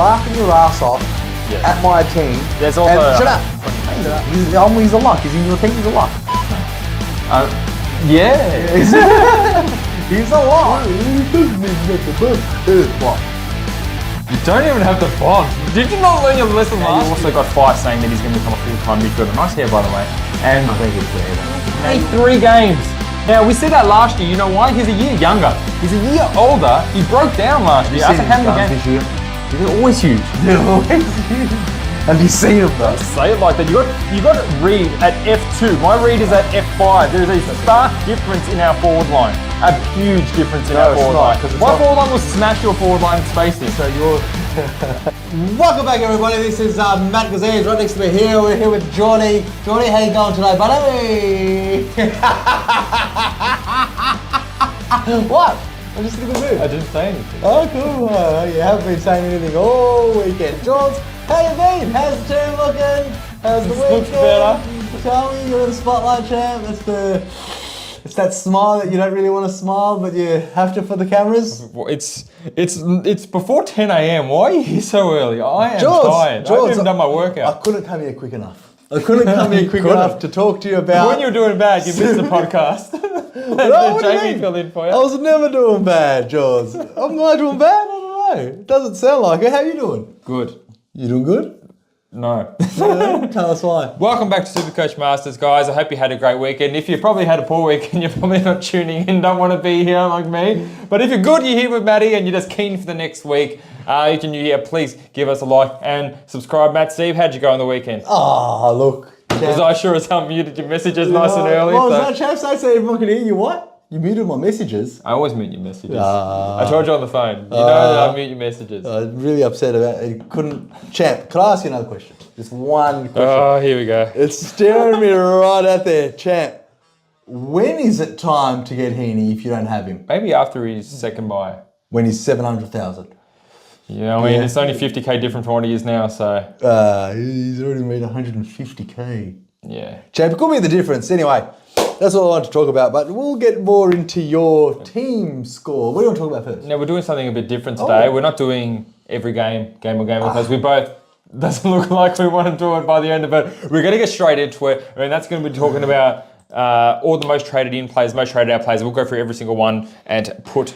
laughing your ass off at my team. There's also... Shut up. He's a lock. He's in your team. He's a lock. Yeah. He's a lock. What? You don't even have the box. Did you not learn your lesson last year? You also got Fire saying that he's going to become a full-time midfielder. Nice hair, by the way. And I think it's weird. played 3 games. Now, we said that last year. You know why? He's a year younger. He's a year older. He broke down last year. After how many games this year? They're always huge. They're always huge. Have you seen him though? Say it like that. You got to read at F2. My read is at F5. There's a stark difference in our forward line. A huge difference in our forward line. My forward line will smash your forward line spacing. So you're... Welcome back, everybody. This is Matt Gazez right next to me here. We're here with Jordy. Jordy, how you going today, buddy? What? I'm just in a good mood. I didn't say anything. Oh, cool. You haven't been saying anything all weekend. George, how you been? How's the team looking? How's the weekend? Looks better. Tell me, you're in the spotlight, champ. It's that smile that you don't really want to smile, but you have to for the cameras. It's before 10 a.m. Why are you here so early? I am tired. I haven't even done my workout. I couldn't come here quick enough. I couldn't come here quick enough to talk to you about... When you were doing bad, you missed the podcast. No, what do you Jamie mean? filled in for you. I was never doing bad, George. I'm not doing bad? I don't know. It doesn't sound like it. How you doing? Good. You doing good? No. Tell us why. Welcome back to SuperCoach Masters, guys. I hope you had a great weekend. If you probably had a poor weekend, you're probably not tuning in, don't want to be here like me. But if you're good, you're here with Matty and you're just keen for the next week, if you're new here, please give us a like and subscribe. Matt, Steve, how'd you go on the weekend? Oh, look. Because I sure as hell muted your messages nice and early. What was that, chaps? I say everyone can hear you. What? You muted my messages. I always mute your messages. I told you on the phone. You know that I mute your messages. I'm really upset about it. Champ, can I ask you another question? Just one question. Oh, here we go. It's staring me right at there. Champ, when is it time to get Heeney if you don't have him? Maybe after his second buy. When he's 700,000. Yeah, I mean, it's only 50k different from what he is now, so. He's already made 150k. Yeah. Champ, it could be the difference. Anyway, that's all I want to talk about, but we'll get more into your team score. What do you want to talk about first? No, we're doing something a bit different today. We're not doing every game, because we both, doesn't look like we want to do it by the end of it. We're going to get straight into it, and that's going to be talking about all the most traded in players, most traded out players. We'll go through every single one and put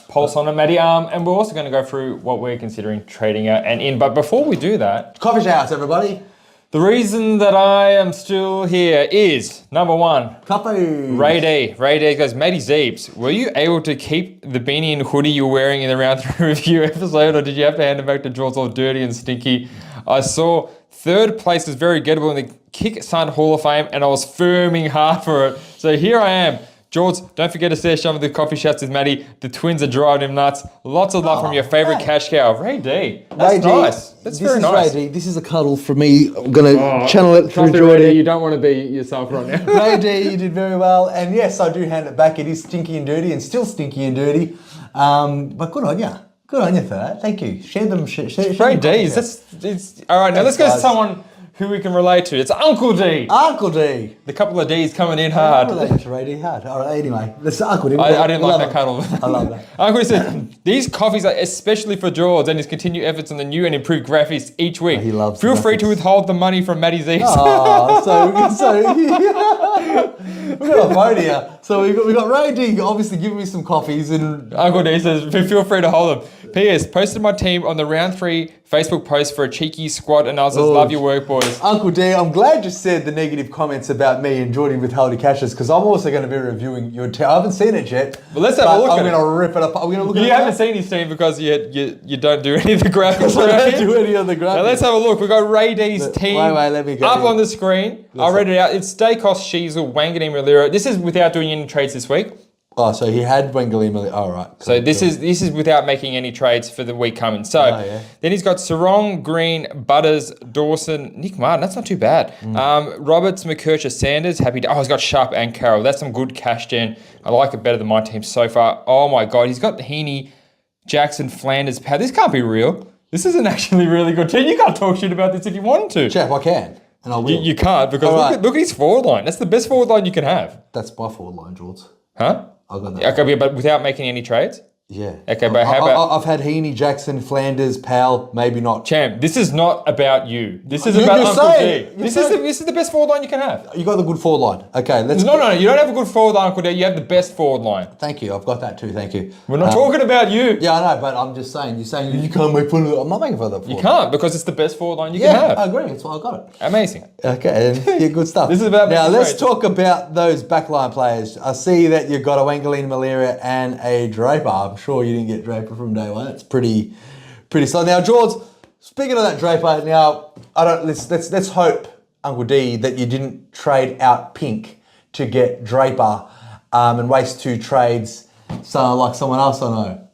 pulse on it, Matty. And we're also going to go through what we're considering trading out and in. But before we do that... Coffee shouts, everybody. The reason that I am still here is, number one, Coffee. Ray D goes, Matty Zeebs, were you able to keep the beanie and hoodie you were wearing in the round 3 review episode, or did you have to hand it back to George all dirty and stinky? I saw 3rd place is very gettable in the Kick Sunt Hall of Fame, and I was firming hard for it. So here I am. George, don't forget to share some of the coffee chats with Matty. The twins are driving him nuts. Lots of love from your favourite cash cow, Ray D. That's nice. That's very nice. Ray D. This is a cuddle for me. I'm going to channel it through Jordy. Ray D, you don't want to be yourself right now. Ray D, you did very well. And yes, I do hand it back. It is stinky and dirty and still stinky and dirty. But good on you. Good on you for that. Thank you. Share them. Ray D, all right, now let's go to someone who we can relate to. It's Uncle D. Uncle D. The couple of D's coming in hard. I relate to Ray D hard. All right, anyway. That's Uncle D. I didn't like that cuddle. I love that. Uncle D said, these coffees are especially for George and his continued efforts on the new and improved graphics each week. He loves Feel free graphics. to withhold the money from Matty Zeebs. Oh, we've got a phone here. So we got Ray D obviously giving me some coffees, and Uncle D says, feel free to hold them. P.S. Posted my team on the round 3 Facebook post for a cheeky squad analysis. Love your work, boys. Uncle D, I'm glad you said the negative comments about me and Jordie withholding cashes, because I'm also going to be reviewing your team. I haven't seen it yet. Well, let's have a look at it. I'm going to rip it up. Are we going to look at it? You haven't seen his team because you don't do any of the graphics. I don't do any of the graphics. Now let's have a look. We've got Ray D's team let me go up here. on the screen. I'll read it out. It's Dacos, Sheasel, Wanganeen, Malira. This is without doing any trades this week. Oh, so he had Wangalima. All right. Cool, So this is without making any trades for the week coming. So then he's got Sarong, Green, Butters, Dawson, Nick Martin. That's not too bad. Roberts, McKercher, Sanders. He's got Sharp and Carroll. That's some good cash gen. I like it better than my team so far. Oh my God, he's got Heeney, Jackson, Flanders. This can't be real. This is an actually really good team. You can't talk shit about this if you wanted to. Chap, I can. And I will. You can't because look at his forward line. That's the best forward line you can have. That's my forward line, George. Huh? I got that. Okay, but without making any trades? Yeah. Okay, but how about... I've had Heeney, Jackson, Flanders, Powell, maybe not. Champ, this is not about you. This is You're about Uncle saying- D. This is the best forward line you can have. You got the good forward line. Okay, let's... No, you don't have a good forward line, Uncle D. You have the best forward line. Thank you. I've got that too. Thank you. We're not talking about you. Yeah, I know, but I'm just saying. You're saying you can't make fun of it. I'm not making fun of it. You can't, because it's the best forward line you can have. I agree. That's why I got it. Amazing. Okay, and yeah, good stuff. This is about... Now, let's talk about those backline players. I see that you've got a Wangaleen Malaria and a Draper. I'm sure you didn't get Draper from day one. It's pretty solid. Now, George, speaking of that Draper, now let's hope, Uncle D, that you didn't trade out Pink to get Draper and waste 2 trades, like someone else I know.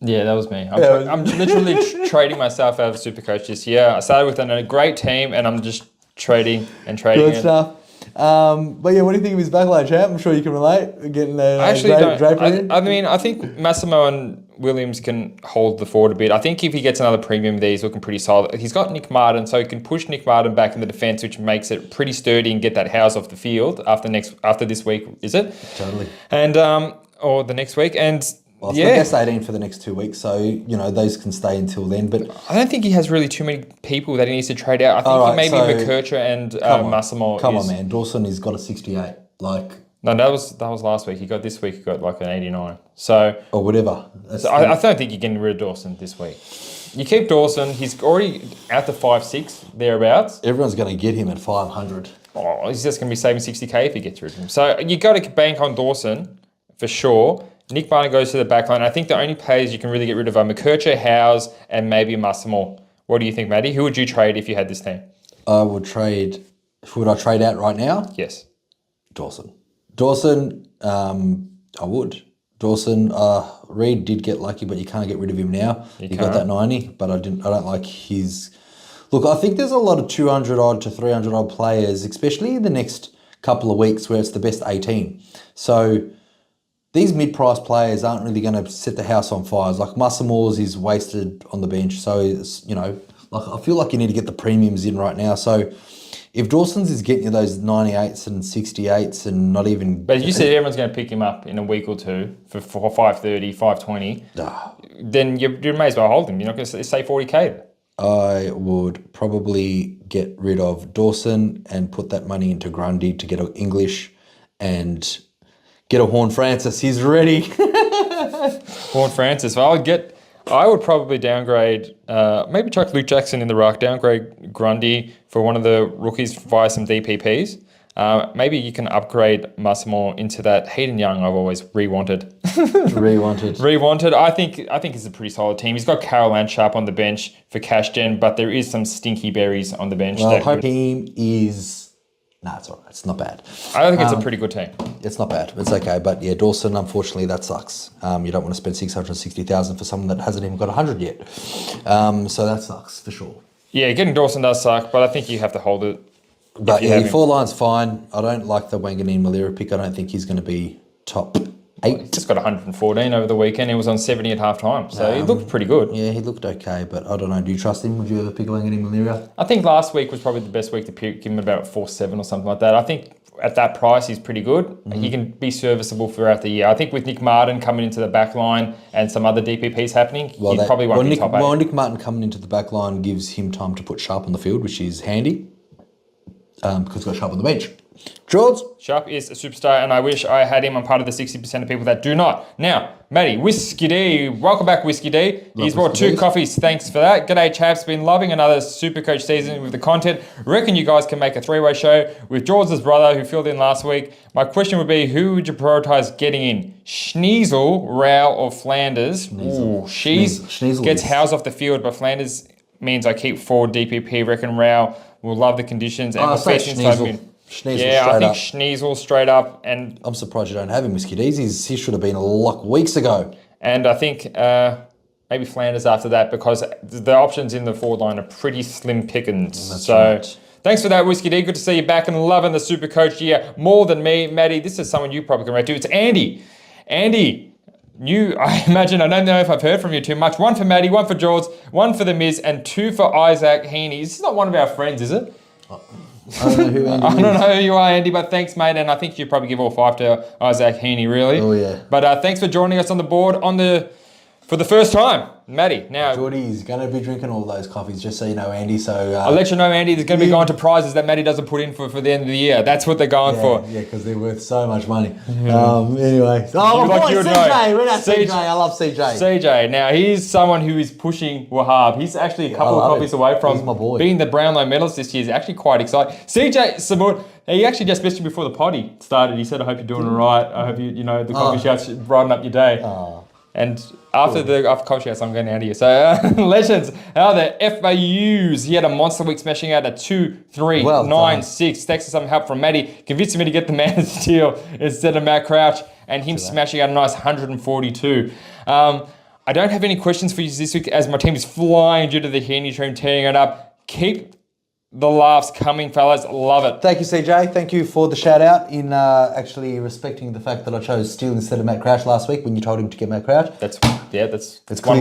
Yeah, that was me. I'm literally trading myself out of SuperCoach this year. I started with a great team, and I'm just trading. Good stuff. But yeah, what do you think of his backline, champ? I'm sure you can relate. Getting Draper in. I mean, I think Massimo and Williams can hold the forward a bit. I think if he gets another premium there, he's looking pretty solid. He's got Nick Martin, so he can push Nick Martin back in the defence, which makes it pretty sturdy and get that house off the field after this week, is it? Totally. And or the next week. And well, it's the best 18 for the next 2 weeks, so those can stay until then. But I don't think he has really too many people that he needs to trade out. I think maybe McKercher and Massimo. Come on, man. Dawson has got a 68. No, that was last week. This week he got like an 89. So or whatever. So I don't think you're getting rid of Dawson this week. You keep Dawson. He's already out to 5'6", thereabouts. Everyone's going to get him at 500. Oh, he's just going to be saving 60k if he gets rid of him. So you got to bank on Dawson for sure. Nick Martin goes to the back line. I think the only players you can really get rid of are McKercher, Howes, and maybe Massimo. What do you think, Matty? Who would you trade if you had this team? I would trade... Would I trade out right now? Yes. Dawson, I would. Dawson, Reed did get lucky, but you can't get rid of him now. He got that 90, but I don't like his... Look, I think there's a lot of 200 odd to 300 odd players, especially in the next couple of weeks where it's the best 18. So these mid-price players aren't really going to set the house on fire. Like Massimo's is wasted on the bench. So, it's, I feel like you need to get the premiums in right now. So if Dawson's is getting you those 98s and 68s and not even... But you said everyone's going to pick him up in a week or two for 530, 520. Then you may as well hold him. You're not going to say 40k. I would probably get rid of Dawson and put that money into Grundy to get an English and get a Horn Francis. He's ready. Horn Francis. Well, I would probably downgrade, maybe chuck Luke Jackson in the ruck, downgrade Grundy for one of the rookies via some DPPs. Maybe you can upgrade Massimo into that Hayden Young I've always re-wanted. Re-wanted. I think it's a pretty solid team. He's got Carroll and Sharp on the bench for cash gen, but there is some stinky berries on the bench. Well, her team is... Nah, it's all right. It's not bad. I think it's a pretty good team. It's not bad. It's okay. But yeah, Dawson, unfortunately, that sucks. You don't want to spend 660,000 for someone that hasn't even got 100 yet. So that sucks for sure. Yeah, getting Dawson does suck, but I think you have to hold it. But yeah, your 4 line's fine. I don't like the Wanganeen Malira pick. I don't think he's going to be top 8. He's just got 114 over the weekend. He was on 70 at half time, so he looked pretty good. Yeah, he looked okay, but I don't know. Do you trust him? Would you ever pick Wanganeen Malira? I think last week was probably the best week to pick him, about 4.7 or something like that. I think at that price, he's pretty good. Mm-hmm. He can be serviceable throughout the year. I think with Nick Martin coming into the back line and some other DPPs happening, he probably won't be top 8. Well, Nick Martin coming into the back line gives him time to put Sharp on the field, which is handy. Because he's got Sharp on the bench. George? Sharp is a superstar, and I wish I had him. I'm part of the 60% of people that do not. Now, Matty, Whiskey D. Welcome back, Whiskey D. He's brought 2 coffees. Thanks for that. G'day, chaps. Been loving another SuperCoach season with the content. Reckon you guys can make a 3-way show with George's brother, who filled in last week. My question would be, who would you prioritise getting in? Schneasel, Rao, or Flanders? Schneasel gets Howes off the field, but Flanders means I keep forward DPP. Reckon Rao will love the conditions. And Schneasel. I think Schneasel straight up. And I'm surprised you don't have him, Whiskey D's. He should have been a lot weeks ago. And I think maybe Flanders after that, because the options in the forward line are pretty slim pickings. Right. Thanks for that, Whiskey D. Good to see you back and loving the SuperCoach year more than me. Matty, this is someone you probably can relate to. It's Andy. Andy, I imagine, I don't know if I've heard from you too much. 1 for Matty, 1 for George, 1 for the Miz, and 2 for Isaac Heeney. This is not one of our friends, is it? I don't know who Andy I don't is. know who you are, Andy, but thanks, mate. And I think you'd probably give all 5 to Isaac Heeney, really. Oh, yeah. But thanks for joining us on the board for the first time, Matty. Now, Jordy's going to be drinking all those coffees, just so you know, Andy. So I'll let you know, Andy, there's going to be going to prizes that Matty doesn't put in for the end of the year. That's what they're going for. Yeah, because they're worth so much money. Anyway. Oh, my boy, you would CJ. know. We're not CJ. I love CJ. CJ. Now, he's someone who is pushing Wahab. He's actually a couple of copies away from He's my boy. being the Brownlow medalist this year. He's actually quite excited. CJ Samut, he actually just messaged me before the potty started. He said, I hope you're doing all right. I hope the coffee shouts brighten up your day. And after coffee shouts, I'm going out of here. So, legends, how the FAUs. He had a monster week smashing out a 2-3-9-6. Thanks to some help from Matty, convincing me to get the man of steel instead of Matt Crouch, and him smashing out a nice 142. I don't have any questions for you this week as my team is flying due to the Heeney team tearing it up. Keep the laughs coming, fellas. Love it. Thank you, CJ. Thank you for the shout out in actually respecting the fact that I chose Steele instead of Matt Crouch last week when you told him to get Matt Crouch. It's 1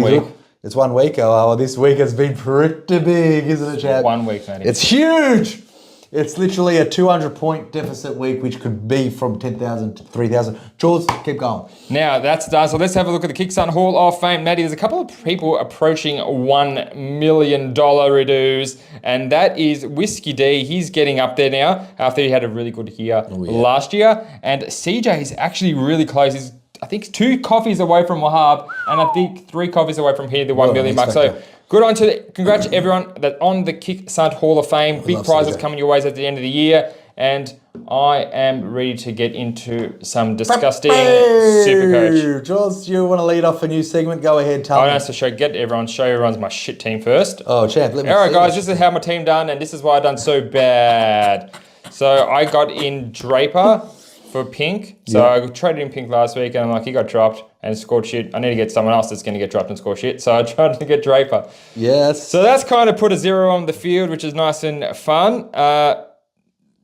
week. It's 1 week. Oh, this week has been pretty big, isn't it, chap? 1 week, Matty. It's huge. It's literally a 200-point deficit week, which could be from 10,000 to 3,000. George, keep going. Now, that's done. So let's have a look at the Kickstart Hall of Fame. Matty, there's a couple of people approaching $1 million redos, and that is Whiskey D. He's getting up there now after he had a really good year last year. And CJ is actually really close. He's, I think, 2 coffees away from Wahab, and I think 3 coffees away from here, the 1 million mark. So good on to congrats to everyone that on the Kick Sunt Hall of Fame. Big prizes coming your ways at the end of the year. And I am ready to get into some disgusting Supercoach. Jules, you want to lead off a new segment? Go ahead, tell me. I have to show everyone's my shit team first. Oh, champ, let me All right, see guys, this is how my team done, and this is why I done so bad. So I got in Draper for pink. So I traded in pink last week, and I'm like, he got dropped and scored shit. I need to get someone else that's going to get dropped and score shit. So I tried to get Draper. Yes. So that's kind of put a 0 on the field, which is nice and fun.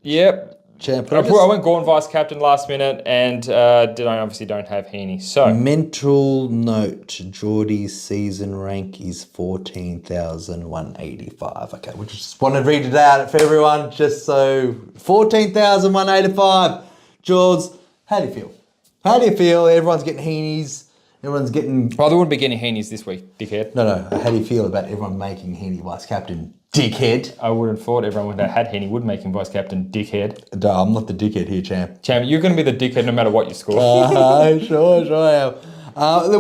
Yep. Champ, I went Gorn vice captain last minute, and I obviously don't have Heeney. So mental note: Jordie's season rank is 14,185. Okay, we just want to read it out for everyone, just so 14,185. George, how do you feel? How do you feel? Everyone's getting Heenies. Everyone's getting. Well, there wouldn't be getting Heenies this week, dickhead. No. How do you feel about everyone making Heeney vice captain? Dickhead. I would have thought everyone that had Heeney would make him vice captain. Dickhead. No, I'm not the dickhead here, champ. Champ, you're going to be the dickhead no matter what you score. Sure I am.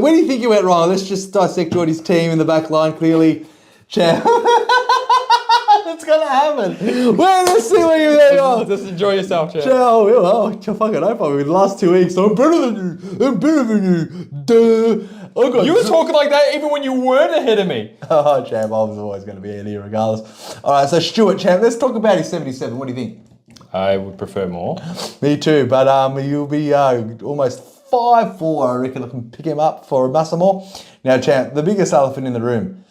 Where do you think you went wrong? Let's just dissect Jordy's team in the back line. Clearly, champ. It's going to happen. Well, let's see where you went wrong. Just enjoy yourself, champ. Oh, fucking hope I'm in the last 2 weeks. I'm better than you. I'm better than you. Duh. You were talking like that even when you weren't ahead of me. Oh, champ, I was always going to be ahead of you regardless. All right, so Stuart, champ, let's talk about his 77. What do you think? I would prefer more. Me too, but you'll be almost 5'4", I reckon I can pick him up for a Massimo. Now, champ, the biggest elephant in the room.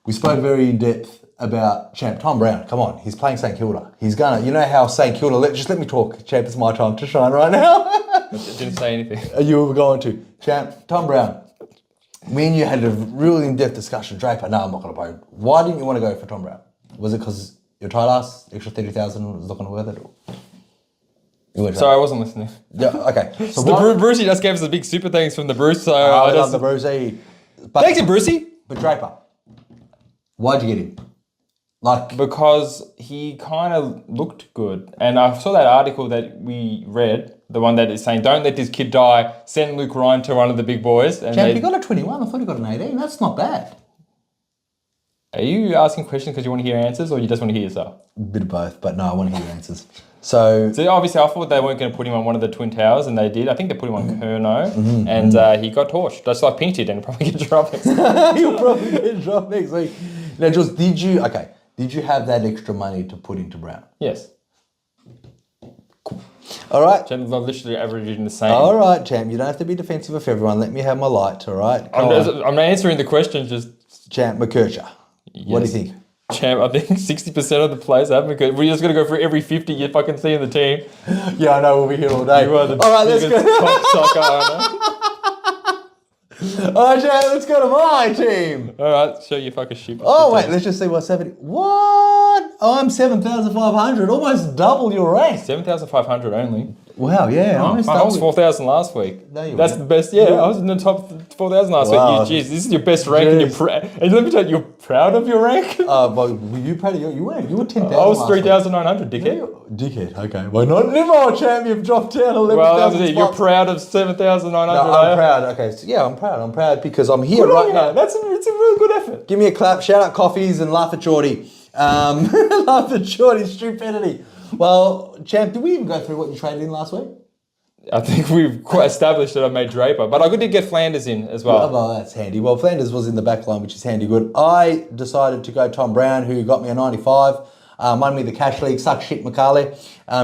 We spoke very in depth about champ Tom Brown. Come on, he's playing St Kilda. He's gonna, you know how St Kilda. Just let me talk, champ. It's my time to shine right now. I didn't say anything. You were going to, champ Tom Brown. Me and you had a real in-depth discussion. Draper, no, I'm not going to play. Why didn't you want to go for Tom Brown? Was it because you're tight ass, extra 30,000 was not going to worth it? Sorry, I wasn't listening. Yeah, okay. So the Brucey just gave us a big super thanks from the Bruce. So I love the Brucey. Thanks you, Brucey. But Draper, why'd you get him? Because he kind of looked good. And I saw that article that we read, the one that is saying, don't let this kid die, send Luke Ryan to one of the big boys. And champ, he got a 21. I thought he got an 18. That's not bad. Are you asking questions because you want to hear answers or you just want to hear yourself? A bit of both, but no, I want to hear answers. So obviously I thought they weren't going to put him on one of the Twin Towers, and they did. I think they put him on Kerno, and he got torched. Just like Pink did, and probably get dropped next week. He'll probably get dropped next week. Now, Jules, did you have that extra money to put into Brown? Yes. Cool. All right. Champ, I'm literally averaging the same. All right, champ. You don't have to be defensive of everyone. Let me have my light, all right? I'm answering the question, just... Champ, McKercher. Yes. What do you think? Champ, I think 60% of the players have McKercher. We're just going to go for every 50 you fucking see in the team. Yeah, I know. We'll be here all day. You are the all right, let's go. Cocksucker, I Oh, Jay, let's go to my team. All right, show you fucking shit. Oh, wait, let's just see what 70. What? I'm 7,500, almost double your rank. 7,500 only. Wow, yeah. I was 4,000 last week. No, you That's weren't. the best. Yeah, I was in the top 4,000 last Wow. week. Jeez, this is your best rank, and and let me tell you, you're proud of your rank. Well, were you proud of you weren't. You were 10,000. I was last week. 3,900, dickhead. Dickhead, okay. Well, not anymore, champ. You've dropped down 11,000 Well, that's it. You're spots. proud of 7,900. No, I'm proud. Okay, so yeah, I'm proud. I'm proud because I'm here right now. It's a really good effort. Give me a clap. Shout out Coffees and laugh at Jordie. Laugh at Jordie's stupidity. Well, champ, did we even go through what you traded in last week? I think we've quite established that I made Draper, but I did get Flanders in as well. Well, that's handy. Well, Flanders was in the back line, which is handy good. I decided to go Tom Brown, who got me a 95. Won me the cash league. Suck shit, McCarley.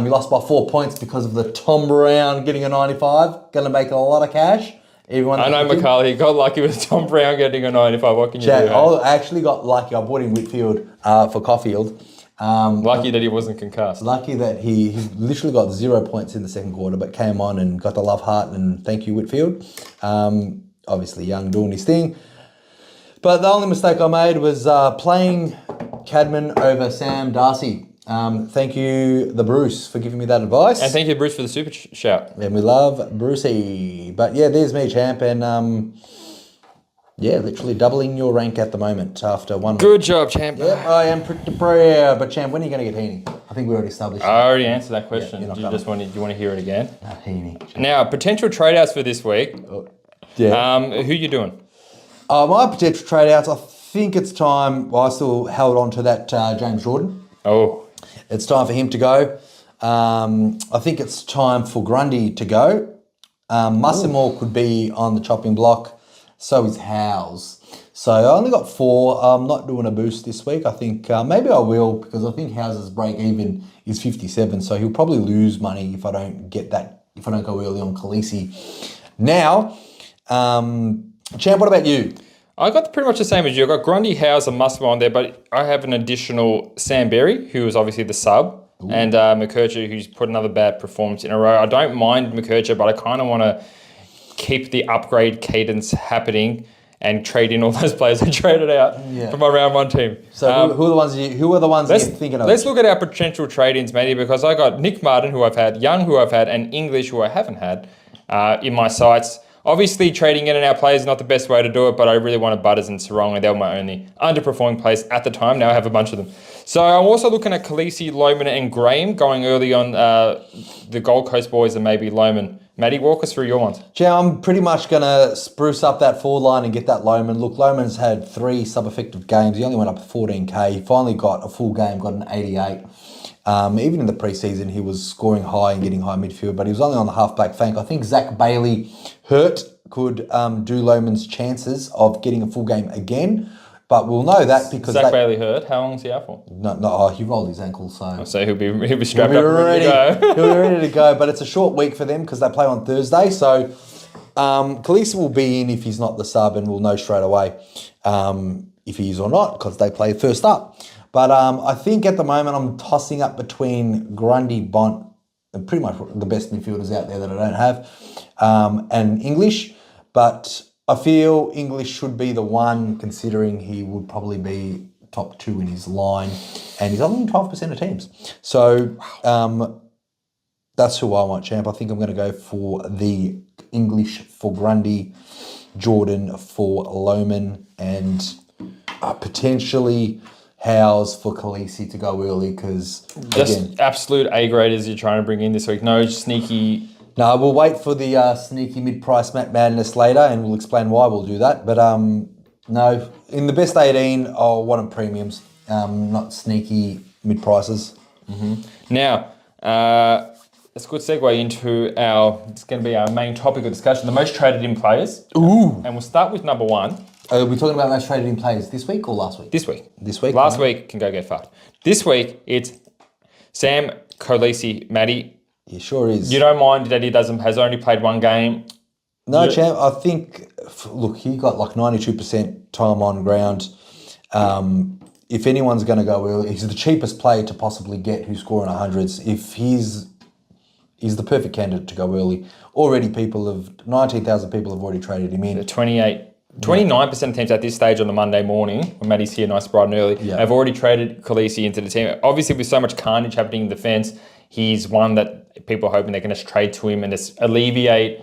He lost by 4 points because of the Tom Brown getting a 95. Going to make a lot of cash. Everyone I know McCarley got lucky with Tom Brown getting a 95. What can you do? I actually got lucky. I bought in Whitfield for Caulfield. Lucky that he wasn't concussed. Lucky that he literally got 0 points in the second quarter, but came on and got the love heart, and thank you, Whitfield. Obviously, Young doing his thing. But the only mistake I made was playing Cadman over Sam Darcy. Thank you, the Bruce, for giving me that advice. And thank you, Bruce, for the super shout. And we love Brucey. But yeah, there's me, champ, and yeah, literally doubling your rank at the moment after 1 week. Good job, champ. Yep, I am pretty proud. But champ, when are you going to get Heeney? I think we already established that. I already answered that question. Yeah, Do you want to hear it again? Heeney. Now, potential trade outs for this week. Yeah. Who you doing? My potential trade outs, I think it's time. Well, I still held on to that James Jordan. Oh. It's time for him to go. I think it's time for Grundy to go. Mussimore could be on the chopping block. So is Howes. So I only got 4. I'm not doing a boost this week. I think maybe I will, because I think Howes' break even is 57. So he'll probably lose money if I don't get that, if I don't go early on Khaleesi. Now, champ, what about you? I got pretty much the same as you. I got Grundy, Howes, and Musselman on there, but I have an additional Sam Berry, who is obviously the sub, and McKercher, who's put another bad performance in a row. I don't mind McKercher, but I kind of want to keep the upgrade cadence happening and trade in all those players I traded out from my round 1 team. So who are the ones you're thinking of? Let's look at our potential trade-ins, Matty, because I got Nick Martin, who I've had, Young, who I've had, and English, who I haven't had, in my sights. Obviously, trading in and out players is not the best way to do it, but I really wanted Butters and Sarong, and they were my only underperforming players at the time. Now I have a bunch of them. So I'm also looking at Khaleesi, Loman, and Graham going early on the Gold Coast boys and maybe Loman. Matty, walk us through your ones. Yeah, I'm pretty much going to spruce up that forward line and get that Loman. Look, Loman's had 3 sub-effective games. He only went up to 14K. He finally got a full game, got an 88. Even in the preseason, he was scoring high and getting high midfield, but he was only on the half-back flank. I think Zach Bailey hurt could do Loman's chances of getting a full game again, but we'll know that because Zach Bailey hurt. How long is he out for? No, he rolled his ankle, so he'll be strapped up ready to go. He'll be ready to go, but it's a short week for them because they play on Thursday. So Khaleesi will be in if he's not the sub, and we'll know straight away if he is or not because they play first up. But I think at the moment I'm tossing up between Grundy, Bont, and pretty much the best midfielders out there that I don't have, and English. But I feel English should be the one, considering he would probably be top 2 in his line, and he's only in 12% of teams. So that's who I want, champ. I think I'm going to go for the English for Grundy, Jordan for Loman, and potentially Howes for Khaleesi to go early because, just absolute A graders you're trying to bring in this week. No sneaky. No, we'll wait for the sneaky mid-price madness later, and we'll explain why we'll do that. But no, in the best 18, I'll want them premiums, not sneaky mid-prices. Mm-hmm. Now, it's a good segue into it's going to be our main topic of discussion, the most traded in players. Ooh. And we'll start with number 1. Are we talking about most traded in players this week or last week? This week. This week. Last week can go get fucked. This week, it's Sam, Khaleesi, Matty. He sure is. You don't mind that he has only played 1 game? No, champ. I think, look, he got like 92% time on ground. If anyone's going to go early, he's the cheapest player to possibly get who's scoring 100s. If he's the perfect candidate to go early. already 19,000 people have already traded him in. 29% of teams at this stage on a Monday morning, when Mattys here nice bright and early, have already traded Khaleesi into the team. Obviously, with so much carnage happening in defence, he's one that people are hoping they can just trade to him and just alleviate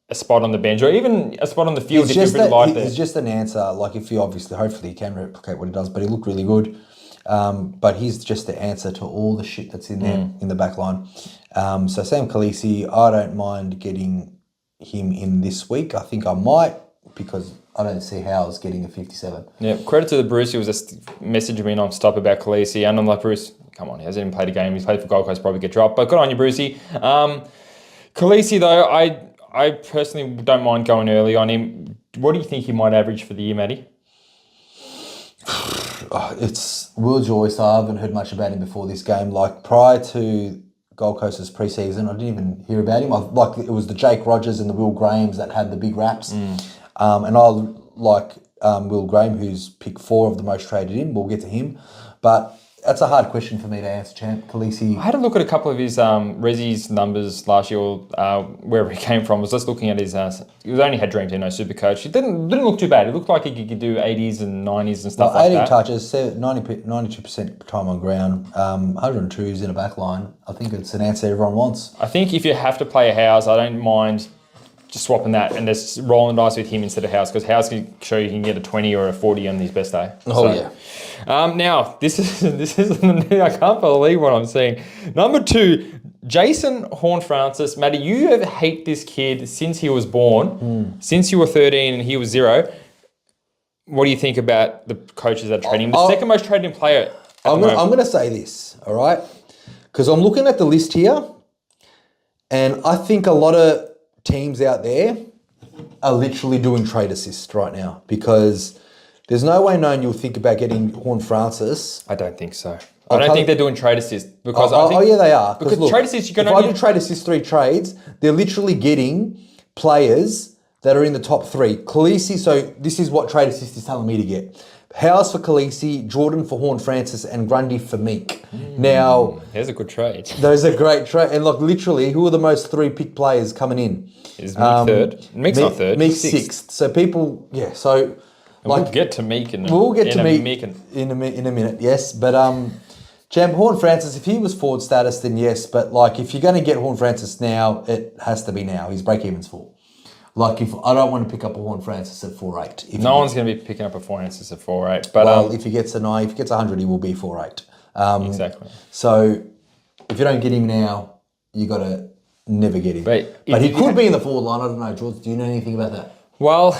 a spot on the bench or even a spot on the field if you're really light there. It's just an answer. Like if you hopefully he can replicate what he does, but he looked really good. But he's just the answer to all the shit that's in there in the back line. So Sam Khaleesi, I don't mind getting him in this week. I think I might because I don't see Howes getting a 57. Yeah, credit to the Bruce. He was just messaging me non-stop about Khaleesi. And I'm like, Bruce, come on, he hasn't even played a game. He's played for Gold Coast, probably get dropped. But good on you, Brucey. Khaleesi, though, I personally don't mind going early on him. What do you think he might average for the year, Matty? It's Will Joyce. I haven't heard much about him before this game. Like prior to Gold Coast's preseason, I didn't even hear about him. It was the Jake Rogers and the Will Grahams that had the big raps. And I like Will Graham, who's pick 4 of the most traded in. We'll get to him. But that's a hard question for me to answer, champ. Khaleesi. I had a look at a couple of his Rezzy's numbers last year, wherever he came from. I was just looking at his. He only had Dream Team, no SuperCoach. He didn't look too bad. It looked like he could do 80s and 90s and stuff like that. 80 touches, 92% time on ground, 102s in a back line. I think it's an answer everyone wants. I think if you have to play a House, I don't mind just swapping that and just rolling dice with him instead of House, because House can show you can get a 20 or a 40 on his best day. Yeah. Now, this is I can't believe what I'm seeing. Number 2, Jason Horne-Francis. Matty, you have hated this kid since he was born, since you were 13 and he was 0. What do you think about the coaches that are trading him? The second most traded player. I'm going to say this, all right? Because I'm looking at the list here, and I think a lot of teams out there are literally doing trade assist right now, because there's no way known you'll think about getting Horne-Francis. I don't think so. I don't think they're doing trade assist because yeah, they are. Because look, trade assist, you can if I do trade assist 3 trades, they're literally getting players that are in the top 3. Khaleesi. So this is what trade assist is telling me to get: Howes for Khaleesi, Jordan for Horne-Francis, and Grundy for Meek. Now, there's a good trade. Those are great trade. And look, literally, who are the most 3-pick players coming in? Is Meek third? Meek's not third. Meek's 6th. So people, yeah. So we'll get to Meek in a minute. Yes, but Jam Horne-Francis, if he was forward status, then yes. But like, if you're going to get Horne-Francis now, it has to be now. His break even's full. Like, if I don't want to pick up a Horne-Francis at 4.8. No one's going to be picking up a Horne-Francis at 4.8. But if he gets a 100, he will be 4.8. Exactly. So if you don't get him now, you got to never get him. But he could be in the forward line. I don't know, George. Do you know anything about that? Well,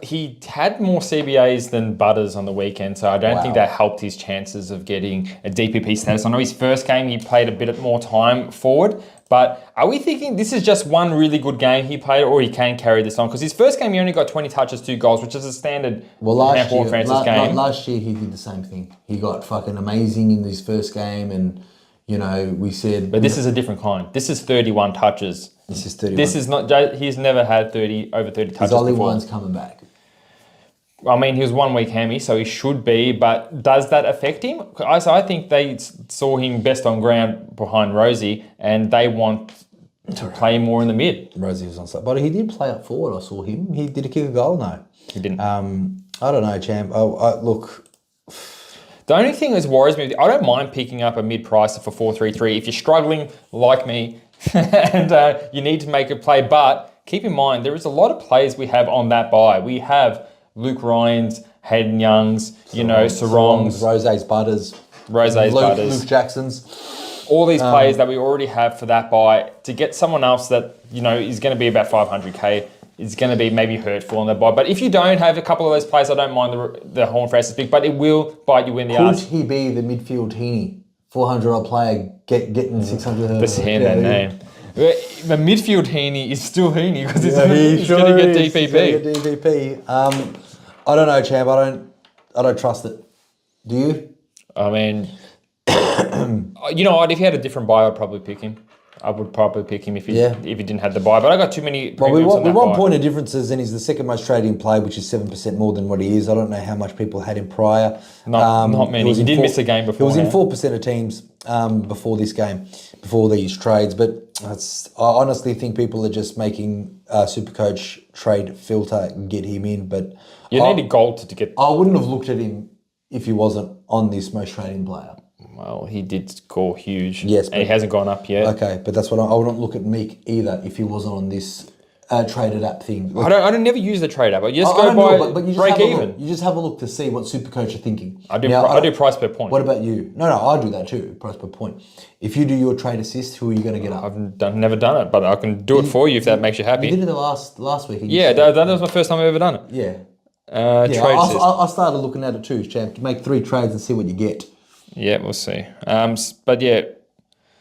he had more CBAs than Butters on the weekend, so I don't think that helped his chances of getting a DPP status. I know his first game he played a bit more time forward, but are we thinking this is just one really good game he played, or he can carry this on? Because his first game he only got 20 touches, 2 goals, which is a standard Horne-Francis game. Last year he did the same thing. He got fucking amazing in his first game, and you know, we said... But this is a different kind. This is 31 touches. This is 31. This is not... He's never had over 30 touches before. Ollie One's coming back. I mean, he was 1 week hammy, so he should be, but does that affect him? I think they saw him best on ground behind Rosie, and they want to play more in the mid. Rosie was on side. But he did play up forward, I saw him. Did he kick a goal? No. He didn't. I don't know, champ. Look... The only thing that worries me, I don't mind picking up a mid-pricer for 4.33 if you're struggling like me and you need to make a play. But keep in mind, there is a lot of players we have on that buy. We have Luke Ryans, Hayden Youngs, Sarongs, Rose's Butters, Luke Jacksons. All these players that we already have for that buy. To get someone else that, is going to be about 500k, is going to be maybe hurtful on that buy. But if you don't have a couple of those players, I don't mind the Horne-Francis pick, but it will bite you in the ass. Could he be the midfield Heeney, 400-odd player, getting 600? Let's hear that name. The midfield Heeney is still Heeney because he's going to get DPP. I don't know, champ. I don't trust it. Do you? I mean, you know what? If he had a different buy, I'd probably pick him. I would probably pick him if he Yeah. didn't have the buy. But I got too many. Well, premiums on with that one buy. point of differences, and he's the second most traded in play, which is 7% more than what he is. I don't know how much people had him prior. Not many. He did miss a game before. He was in 4% of teams before this game, before these trades. But I honestly think people are just making SuperCoach trade filter and get him in. But You need a gold to get. I wouldn't have looked at him if he wasn't on this most traded player. Well, he did score huge. Yes, and he hasn't gone up yet. Okay, but that's what I wouldn't look at Meek either if he wasn't on this traded app thing. I don't never use the trade app. I just go I by know, but you just break have a even. look. You just have a look to see what SuperCoach are thinking. I do. Now, I do price per point. What about you? No, I do that too. Price per point. If you do your trade assist, who are you going to get up? Never done it, but I can do it for you if that makes you happy. You did it last week. Yeah, that was my first time I've ever done it. Yeah. Trade assist. I started looking at it too, champ. Make 3 trades and see what you get. Yeah, we'll see. But yeah.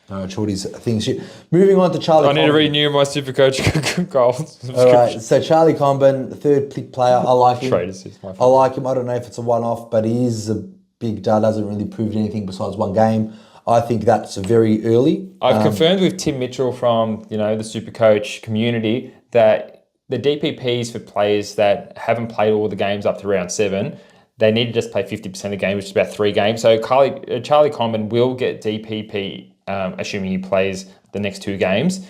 All right, Jordie's things. Moving on to Charlie. I need to renew my SuperCoach goals. All right, so Charlie Comben, the third pick player. I like him. Trade assist, my I like him. I don't know if it's a one-off, but he is a big dud. Hasn't really proved anything besides one game. I think that's very early. I've confirmed with Tim Mitchell from the SuperCoach community that the DPPs for players that haven't played all the games up to round 7, they need to just play 50% of the game, which is about 3 games. So Charlie Comben will get DPP, assuming he plays the next 2 games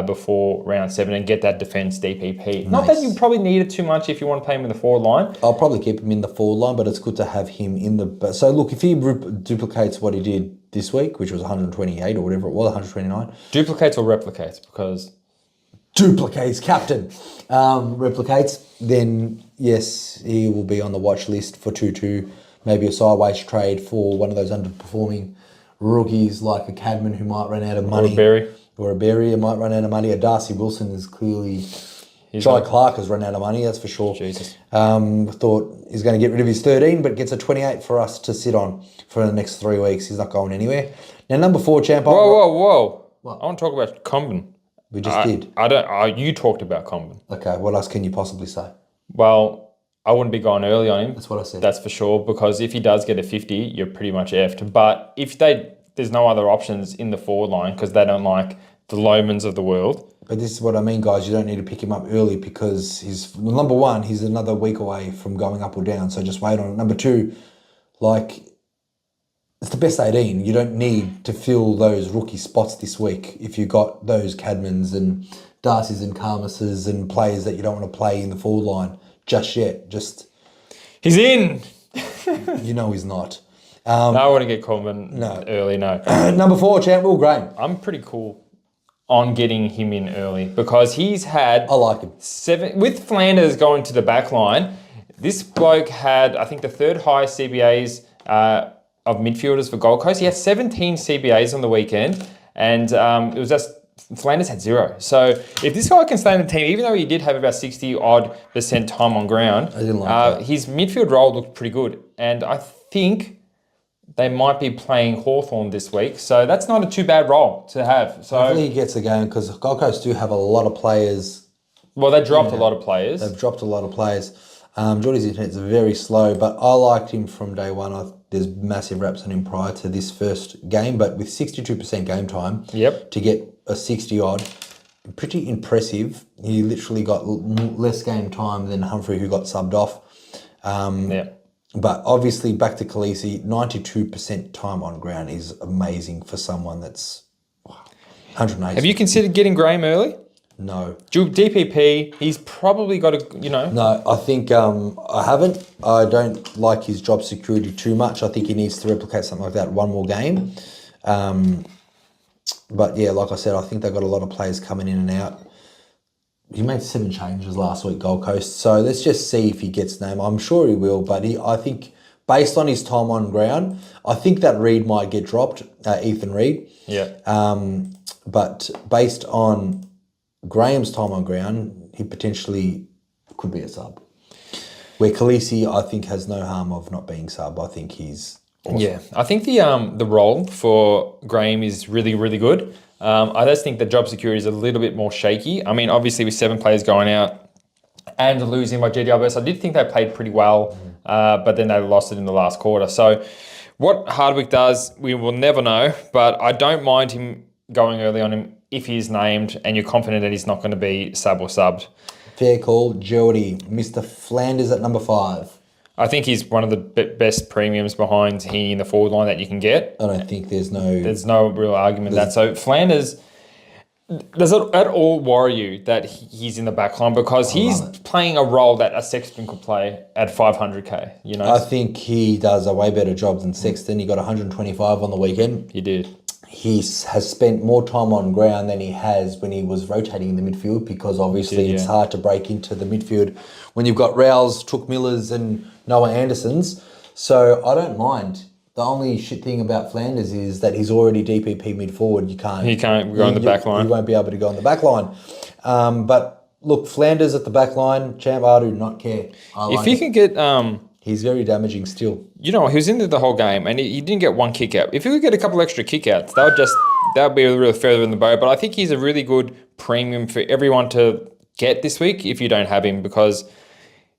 before round 7 and get that defense DPP. Nice. Not that you probably need it too much if you want to play him in the forward line. I'll probably keep him in the forward line, but it's good to have him in the... So look, if he duplicates what he did this week, which was 128 or whatever it was, 129. Duplicates or replicates? Because... Duplicates, captain. Replicates, then yes, he will be on the watch list for 2-2, maybe a sideways trade for one of those underperforming rookies like a Cadman who might run out of money. Or a Berry who might run out of money. A Darcy Wilson is clearly... Jai Clark has run out of money, that's for sure. Jesus. Thought he's going to get rid of his 13, but gets a 28 for us to sit on for the next 3 weeks. He's not going anywhere. Now, number 4, champ. Whoa. What? I want to talk about Comben. We just did. I don't. You talked about Comben. Okay, what else can you possibly say? Well, I wouldn't be going early on him. That's what I said. That's for sure, because if he does get a 50, you're pretty much effed. But if there's no other options in the forward line because they don't like the Lomans of the world. But this is what I mean, guys. You don't need to pick him up early because number 1, he's another week away from going up or down. So just wait on it. Number 2, it's the best 18. You don't need to fill those rookie spots this week if you got those Cadmans and Darcys and Karmases and players that you don't want to play in the forward line just yet. He's in. You know he's not. No, I want to get Coleman early, no. Number 4, champ, Will Graham. I'm pretty cool on getting him in early because he's had... I like him. 7... With Flanders going to the back line, this bloke had, I think, the 3rd highest CBAs of midfielders for Gold Coast. He had 17 CBAs on the weekend, and it was just... Flanders had 0. So if this guy can stay in the team, even though he did have about 60-odd% time on ground, I didn't like that. His midfield role looked pretty good. And I think they might be playing Hawthorn this week. So that's not a too bad role to have. So hopefully he gets a game because Gold Coast do have a lot of players. Well, they dropped a lot of players. They've dropped a lot of players. Jordie's internet's very slow, but I liked him from day one. There's massive reps on him prior to this first game, but with 62% game time, to get a 60-odd, pretty impressive. He literally got less game time than Humphrey, who got subbed off. But obviously, back to Khaleesi, 92% time on ground is amazing for someone that's 180. Have you considered getting Graham early? No. DPP, he's probably got a, No, I think I haven't. I don't like his job security too much. I think he needs to replicate something like that one more game. But yeah, like I said, I think they've got a lot of players coming in and out. He made 7 changes last week, Gold Coast. So let's just see if he gets named. I'm sure he will, but I think based on his time on ground, I think that Reid might get dropped, Ethan Reid. But based on Graham's time on ground, he potentially could be a sub. Where Khaleesi, I think, has no harm of not being sub. I think he's awesome. Yeah, I think the role for Graham is really, really good. I just think the job security is a little bit more shaky. I mean, obviously with 7 players going out and losing by GDRBS, I did think they played pretty well, but then they lost it in the last quarter. So what Hardwick does, we will never know, but I don't mind him going early on him if he's named and you're confident that he's not going to be sub or subbed. Fair call. Jordie, Mr. Flanders at number 5. I think he's one of the best premiums behind Heeney in the forward line that you can get. I don't think there's no real argument that. So Flanders, does it at all worry you that he's in the back line? Because he's playing a role that a Sexton could play at 500k, you know? I think he does a way better job than Sexton. He got 125 on the weekend. He did. He has spent more time on ground than he has when he was rotating in the midfield, because obviously it's hard to break into the midfield when you've got Rowles, Took Millers and Noah Andersons. So I don't mind. The only shit thing about Flanders is that he's already DPP mid-forward. He can't go on the back line. He won't be able to go on the back line. But look, Flanders at the back line, champ, I do not care. If he can get... he's very damaging still. You know, he was in there the whole game and he didn't get one kick out. If he could get a couple extra kick outs, that would be a real feather in the bow. But I think he's a really good premium for everyone to get this week if you don't have him, because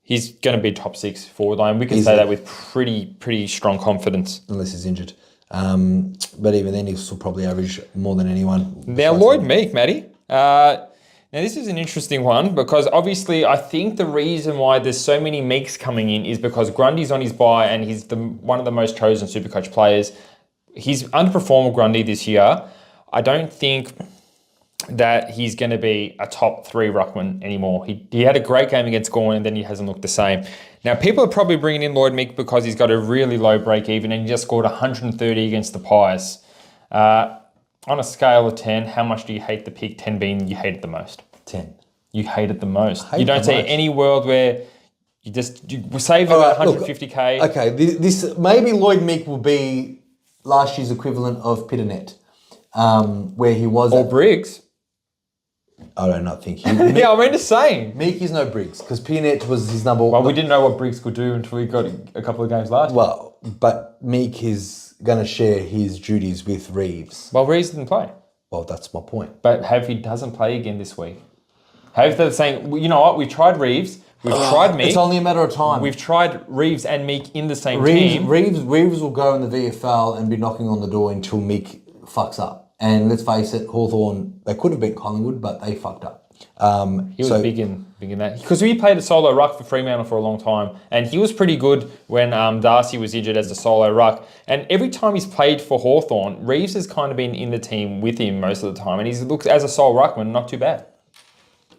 he's going to be top 6 forward line. We can say that with pretty strong confidence. Unless he's injured. But even then, he'll still probably average more than anyone. Now, Lloyd Meek, Matty. Now, this is an interesting one, because obviously I think the reason why there's so many Meeks coming in is because Grundy's on his bye and he's one of the most chosen Supercoach players. He's underperformed Grundy this year. I don't think that he's going to be a top 3 ruckman anymore. He had a great game against Gorman and then he hasn't looked the same. Now, people are probably bringing in Lloyd Meek because he's got a really low break even and he just scored 130 against the Pies. On a scale of 10, how much do you hate the pick? 10 being you hate it the most. 10. You hate it the most. You don't see any world where you save about 150k. Look, okay, this maybe Lloyd Meek will be last year's equivalent of Pitternet, where he was. Or Briggs. I do not think he. Yeah, I'm just saying. Meek is no Briggs, because Pitternet was his number. Well, we didn't know what Briggs could do until he got a couple of games last year. Well, but Meek is going to share his duties with Reeves. Well, Reeves didn't play. Well, that's my point. But have he doesn't play again this week? Have they saying, you know what, we've tried Reeves, we've tried Meek. It's only a matter of time. We've tried Reeves and Meek in the same team. Reeves will go in the VFL and be knocking on the door until Meek fucks up. And let's face it, Hawthorn, they could have beat Collingwood, but they fucked up. He was big in that. Because we played a solo ruck for Fremantle for a long time, and he was pretty good when Darcy was injured as a solo ruck. And every time he's played for Hawthorn, Reeves has kind of been in the team with him most of the time, and he's looks as a sole ruckman, not too bad.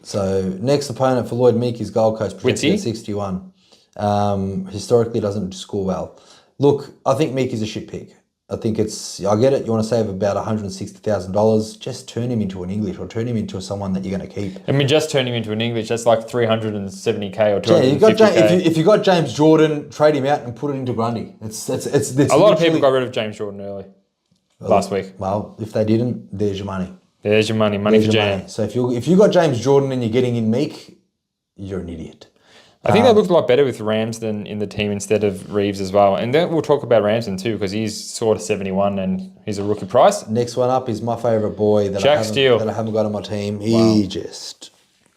So next opponent for Lloyd Meek is Gold Coast, projected at 61. Historically doesn't score well. Look, I think Meek is a shit pick. I think I get it, you want to save about $160,000, just turn him into an English or turn him into someone that you're going to keep. I mean, just turn him into an English, that's like 370k or 250k. If you got James Jordan, trade him out and put it into Grundy. It's a lot of people got rid of James Jordan early, last week. Well, if they didn't, there's your money. There's your money for Jam. So if you got James Jordan and you're getting in Meek, you're an idiot. I think they looked a lot better with Ramsden in the team instead of Reeves as well. And then we'll talk about Ramsden too, because he's sort of 71 and he's a rookie price. Next one up is my favourite boy that I haven't got on my team. He just...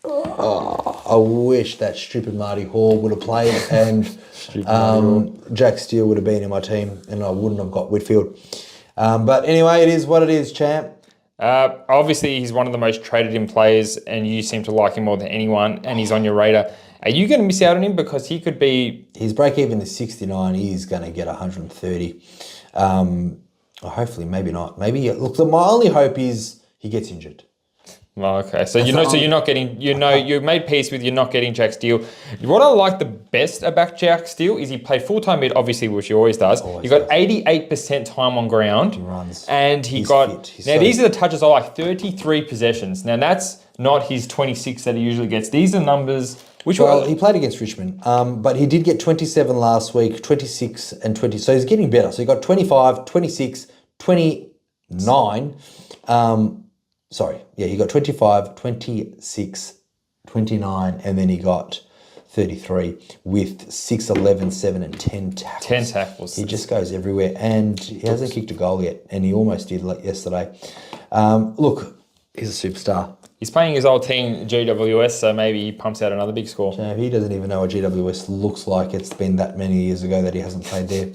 I wish that stupid Marty Hall would have played and Jack Steele would have been in my team and I wouldn't have got Whitfield. But anyway, it is what it is, champ. Obviously, he's one of the most traded in players and you seem to like him more than anyone and he's on your radar. Are you going to miss out on him? Because he could be... His break-even is 69. He's going to get 130. Hopefully, maybe not. Look, my only hope is he gets injured. Well, okay. So you're not getting... you made peace with you're not getting Jack Steele. What I like the best about Jack Steele is he played full-time mid, obviously, which he always does. He got 88% time on ground. He runs. And he's got... Fit. These are the touches I like. 33 possessions. Now, that's not his 26 that he usually gets. These are numbers... He played against Richmond, but he did get 27 last week, 26 and 20. So he's getting better. So he got 25, 26, 29. He got 25, 26, 29, and then he got 33 with 6, 11, 7, and 10 tackles. 10 tackles. He just goes everywhere, and he hasn't kicked a goal yet, and he almost did yesterday. Look, he's a superstar. He's playing his old team, GWS, so maybe he pumps out another big score. So he doesn't even know what GWS looks like. It's been that many years ago that he hasn't played there.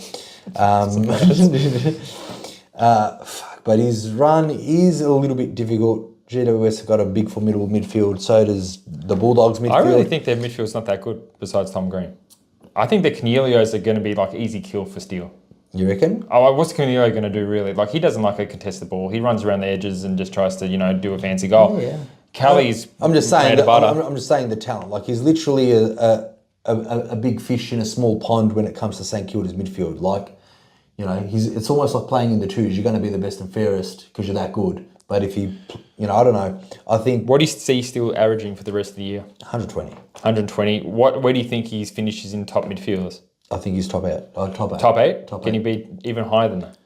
But his run is a little bit difficult. GWS have got a big formidable midfield. So does the Bulldogs midfield. I really think their midfield's not that good besides Tom Green. I think the Cornelios are going to be like easy kill for Steele. You reckon? Oh, what's Cornelio going to do really? Like, he doesn't like a contested ball. He runs around the edges and just tries to, do a fancy goal. Yeah. Kelly's I'm just saying. made of butter. I'm just saying the talent. Like, he's literally a big fish in a small pond when it comes to St Kilda's midfield. Like, it's almost like playing in the twos. You're going to be the best and fairest because you're that good. But if you, I don't know. I think. What do you see Steele averaging for the rest of the year? 120. 120. Where do you think he finishes in top midfielders? I think he's top 8. Top 8. Top 8? Top Can 8. he be even higher than that?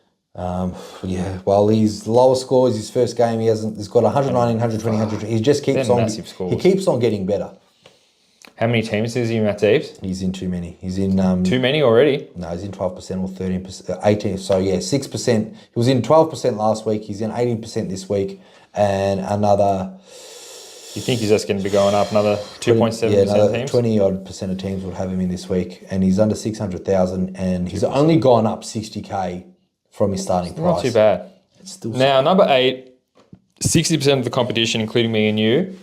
Yeah. Well, his lowest score is his first game. He's got 119, 120, 120. He just keeps on. Massive scores. He keeps on getting better. How many teams is he in, Mattys? He's in too many. He's in too many already. No, he's in 12% or 13%, 18. So yeah, 6%. He was in 12% last week. He's in 18% this week, and another. You think he's just going to be going up another 2.7% another teams? 20% of teams will have him in this week, and he's under 600,000, and he's only gone up 60k from his starting price. Not too bad. It's still now, number 8, 60% of the competition, including me and you.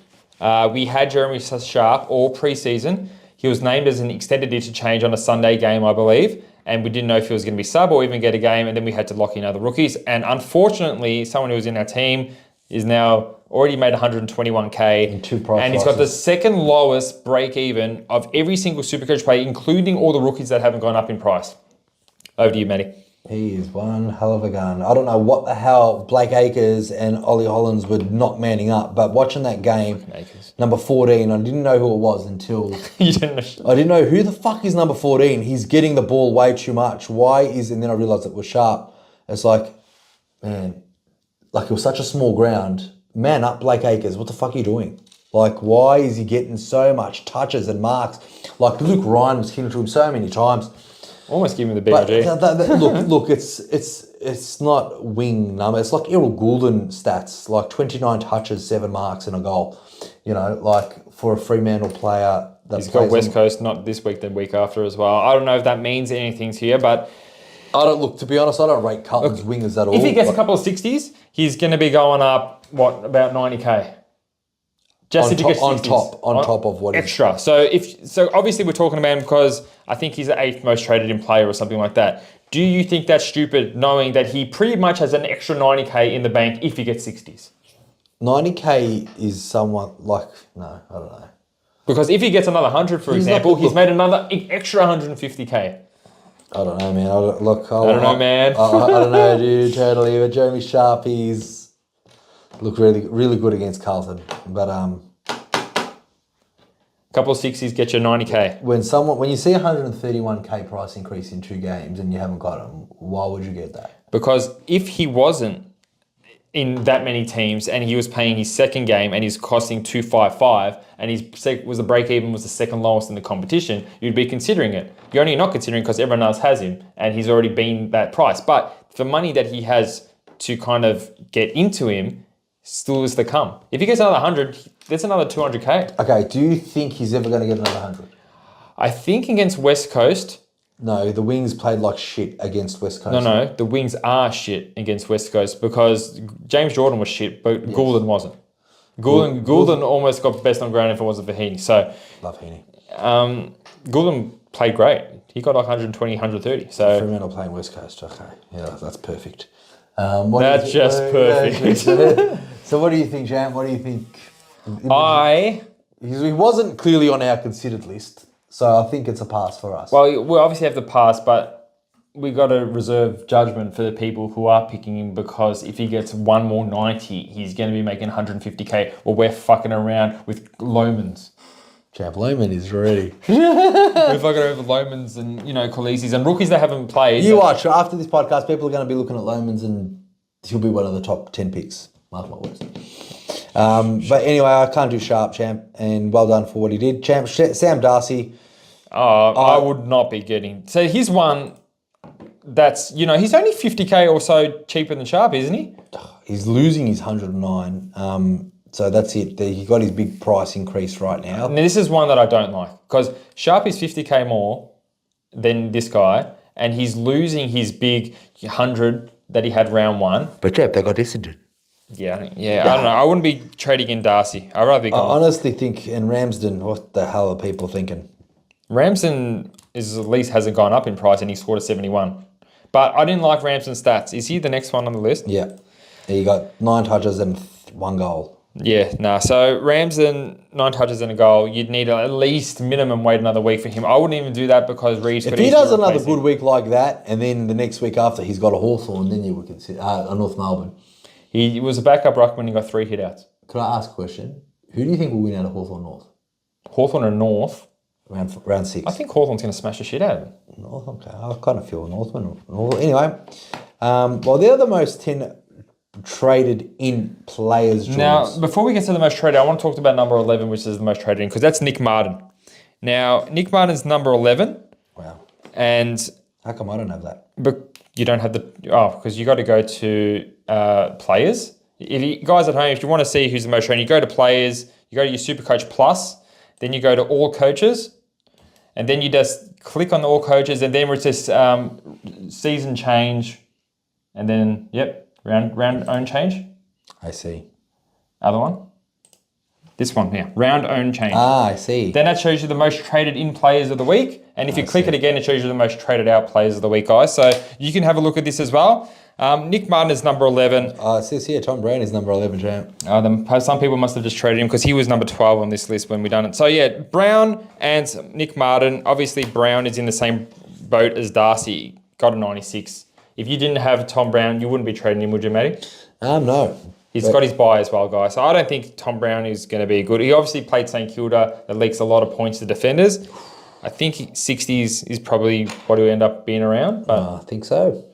We had Jeremy Sharp all pre-season. He was named as an extended interchange on a Sunday game, I believe, and we didn't know if he was going to be sub or even get a game, and then we had to lock in other rookies. And unfortunately, someone who was in our team is now already made 121k, in 2 price and he's got the second lowest break-even of every single Supercoach player, including all the rookies that haven't gone up in price. Over to you, Matty. He is one hell of a gun. I don't know what the hell Blake Acres and Ollie Hollands were not manning up, but watching that game, number 14, I didn't know who it was until... You didn't know? I didn't know who the fuck is number 14. He's getting the ball way too much. And then I realised it was Sharp. It's like, man, like it was such a small ground. Man up, Blake Acres. What the fuck are you doing? Like, why is he getting so much touches and marks? Like, Luke Ryan was hitting to him so many times. Almost give him the BRG. Look, it's not wing number. It's like Errol Goulden stats, like 29 touches, 7 marks and a goal. Like for a Fremantle player. He's got West Coast, not this week, the week after as well. I don't know if that means anything to you, but... to be honest, I don't rate Carlton's wingers at all. If he gets a couple of 60s, he's going to be going up, about 90k? Just if he gets 60s. On top of what extra. So obviously we're talking about him because I think he's the 8th most traded in player or something like that. Do you think that's stupid knowing that he pretty much has an extra 90k in the bank if he gets 60s? 90k is somewhat like, no, I don't know. Because if he gets another 100, for example, he's made another extra 150k. I don't know, man. I don't know, dude. Totally. But Jeremy Sharp, he's looked really, really good against Carlton. But couple of 60s get you 90k. When you see 131k price increase in 2 games and you haven't got him, why would you get that? Because if he wasn't in that many teams and he was paying his second game and he's costing 255 and the break even was the second lowest in the competition, you'd be considering it. You're only not considering because everyone else has him and he's already been that price. But for money that he has to kind of get into him, still is to come. If he gets another 100, that's another 200k. Okay, do you think he's ever going to get another 100? I think against West Coast... No, the Wings played like shit against West Coast. No, the Wings are shit against West Coast because James Jordan was shit, but yes. Goulden wasn't. Goulden almost got best on ground if it wasn't for Heeney. So love Heeney. Goulden played great. He got like 120, 130. So Fremantle playing West Coast. Okay, yeah, that's perfect. That's just perfect. So what do you think, Jam? What do you think? He wasn't clearly on our considered list. So I think it's a pass for us. Well, we obviously have the pass, but we got to reserve judgment for the people who are picking him because if he gets one more 90, he's going to be making 150k. Well, we're fucking around with Lomans. Champ Loman is ready. We're fucking over Lomans and, Khaleesi's and rookies that haven't played. You watch. After this podcast, people are going to be looking at Lomans and he'll be one of the top 10 picks. Mark my words. But anyway, I can't do Sharp, Champ, and well done for what he did. Champ, Sam Darcy. I would not be getting... So here's one that's, he's only 50k or so cheaper than Sharp, isn't he? He's losing his 109. So that's it. He got his big price increase right now. And this is one that I don't like because Sharp is 50k more than this guy and he's losing his big 100 that he had round 1. But Champ, they got Essendon. Yeah, I don't know. I wouldn't be trading in Darcy. I'd rather be I gone. honestly think in Ramsden, what the hell are people thinking? Ramsden at least hasn't gone up in price and he scored a 71. But I didn't like Ramsden's stats. Is he the next one on the list? Yeah. He got 9 touches and 1 goal. Yeah, nah. So Ramsden, 9 touches and a goal. You'd need at least minimum wait another week for him. I wouldn't even do that because Reeves If could he easily does another replace him. good week like that, and then the next week after he's got a Hawthorn, then you would consider North Melbourne. He was a backup ruckman and he got 3 hit-outs. Could I ask a question? Who do you think will win out of Hawthorn North? Hawthorn and North. Round 6. I think Hawthorn's going to smash the shit out of him. North, okay. I kind of feel Northman. Anyway, well, they're the most 10 traded in players. Now, before we get to the most traded, I want to talk about number 11, which is the most traded in, because that's Nick Martin. Now, Nick Martin's number 11. Wow. And how come I don't have that? But you don't have because you got to go to players. If you guys at home, if you want to see who's the most traded, you go to players, you go to your SuperCoach Plus, then you go to all coaches, and then you just click on the all coaches, and then it's just season change, and then, round own change. I see. Other one? This one here, round own change. I see. Then that shows you the most traded in players of the week. And if you click it again, it shows you the most traded out players of the week, guys. So you can have a look at this as well. Nick Martin is number 11. It says here Tom Brown is number 11, champ. Some people must have just traded him because he was number 12 on this list when we done it. So yeah, Brown and Nick Martin. Obviously, Brown is in the same boat as Darcy. Got a 96. If you didn't have Tom Brown, you wouldn't be trading him, would you, Matty? No. He's got his bye as well, guys. So I don't think Tom Brown is going to be good. He obviously played St Kilda. That leaks a lot of points to defenders. I think 60s is probably what he'll end up being around. But I think so.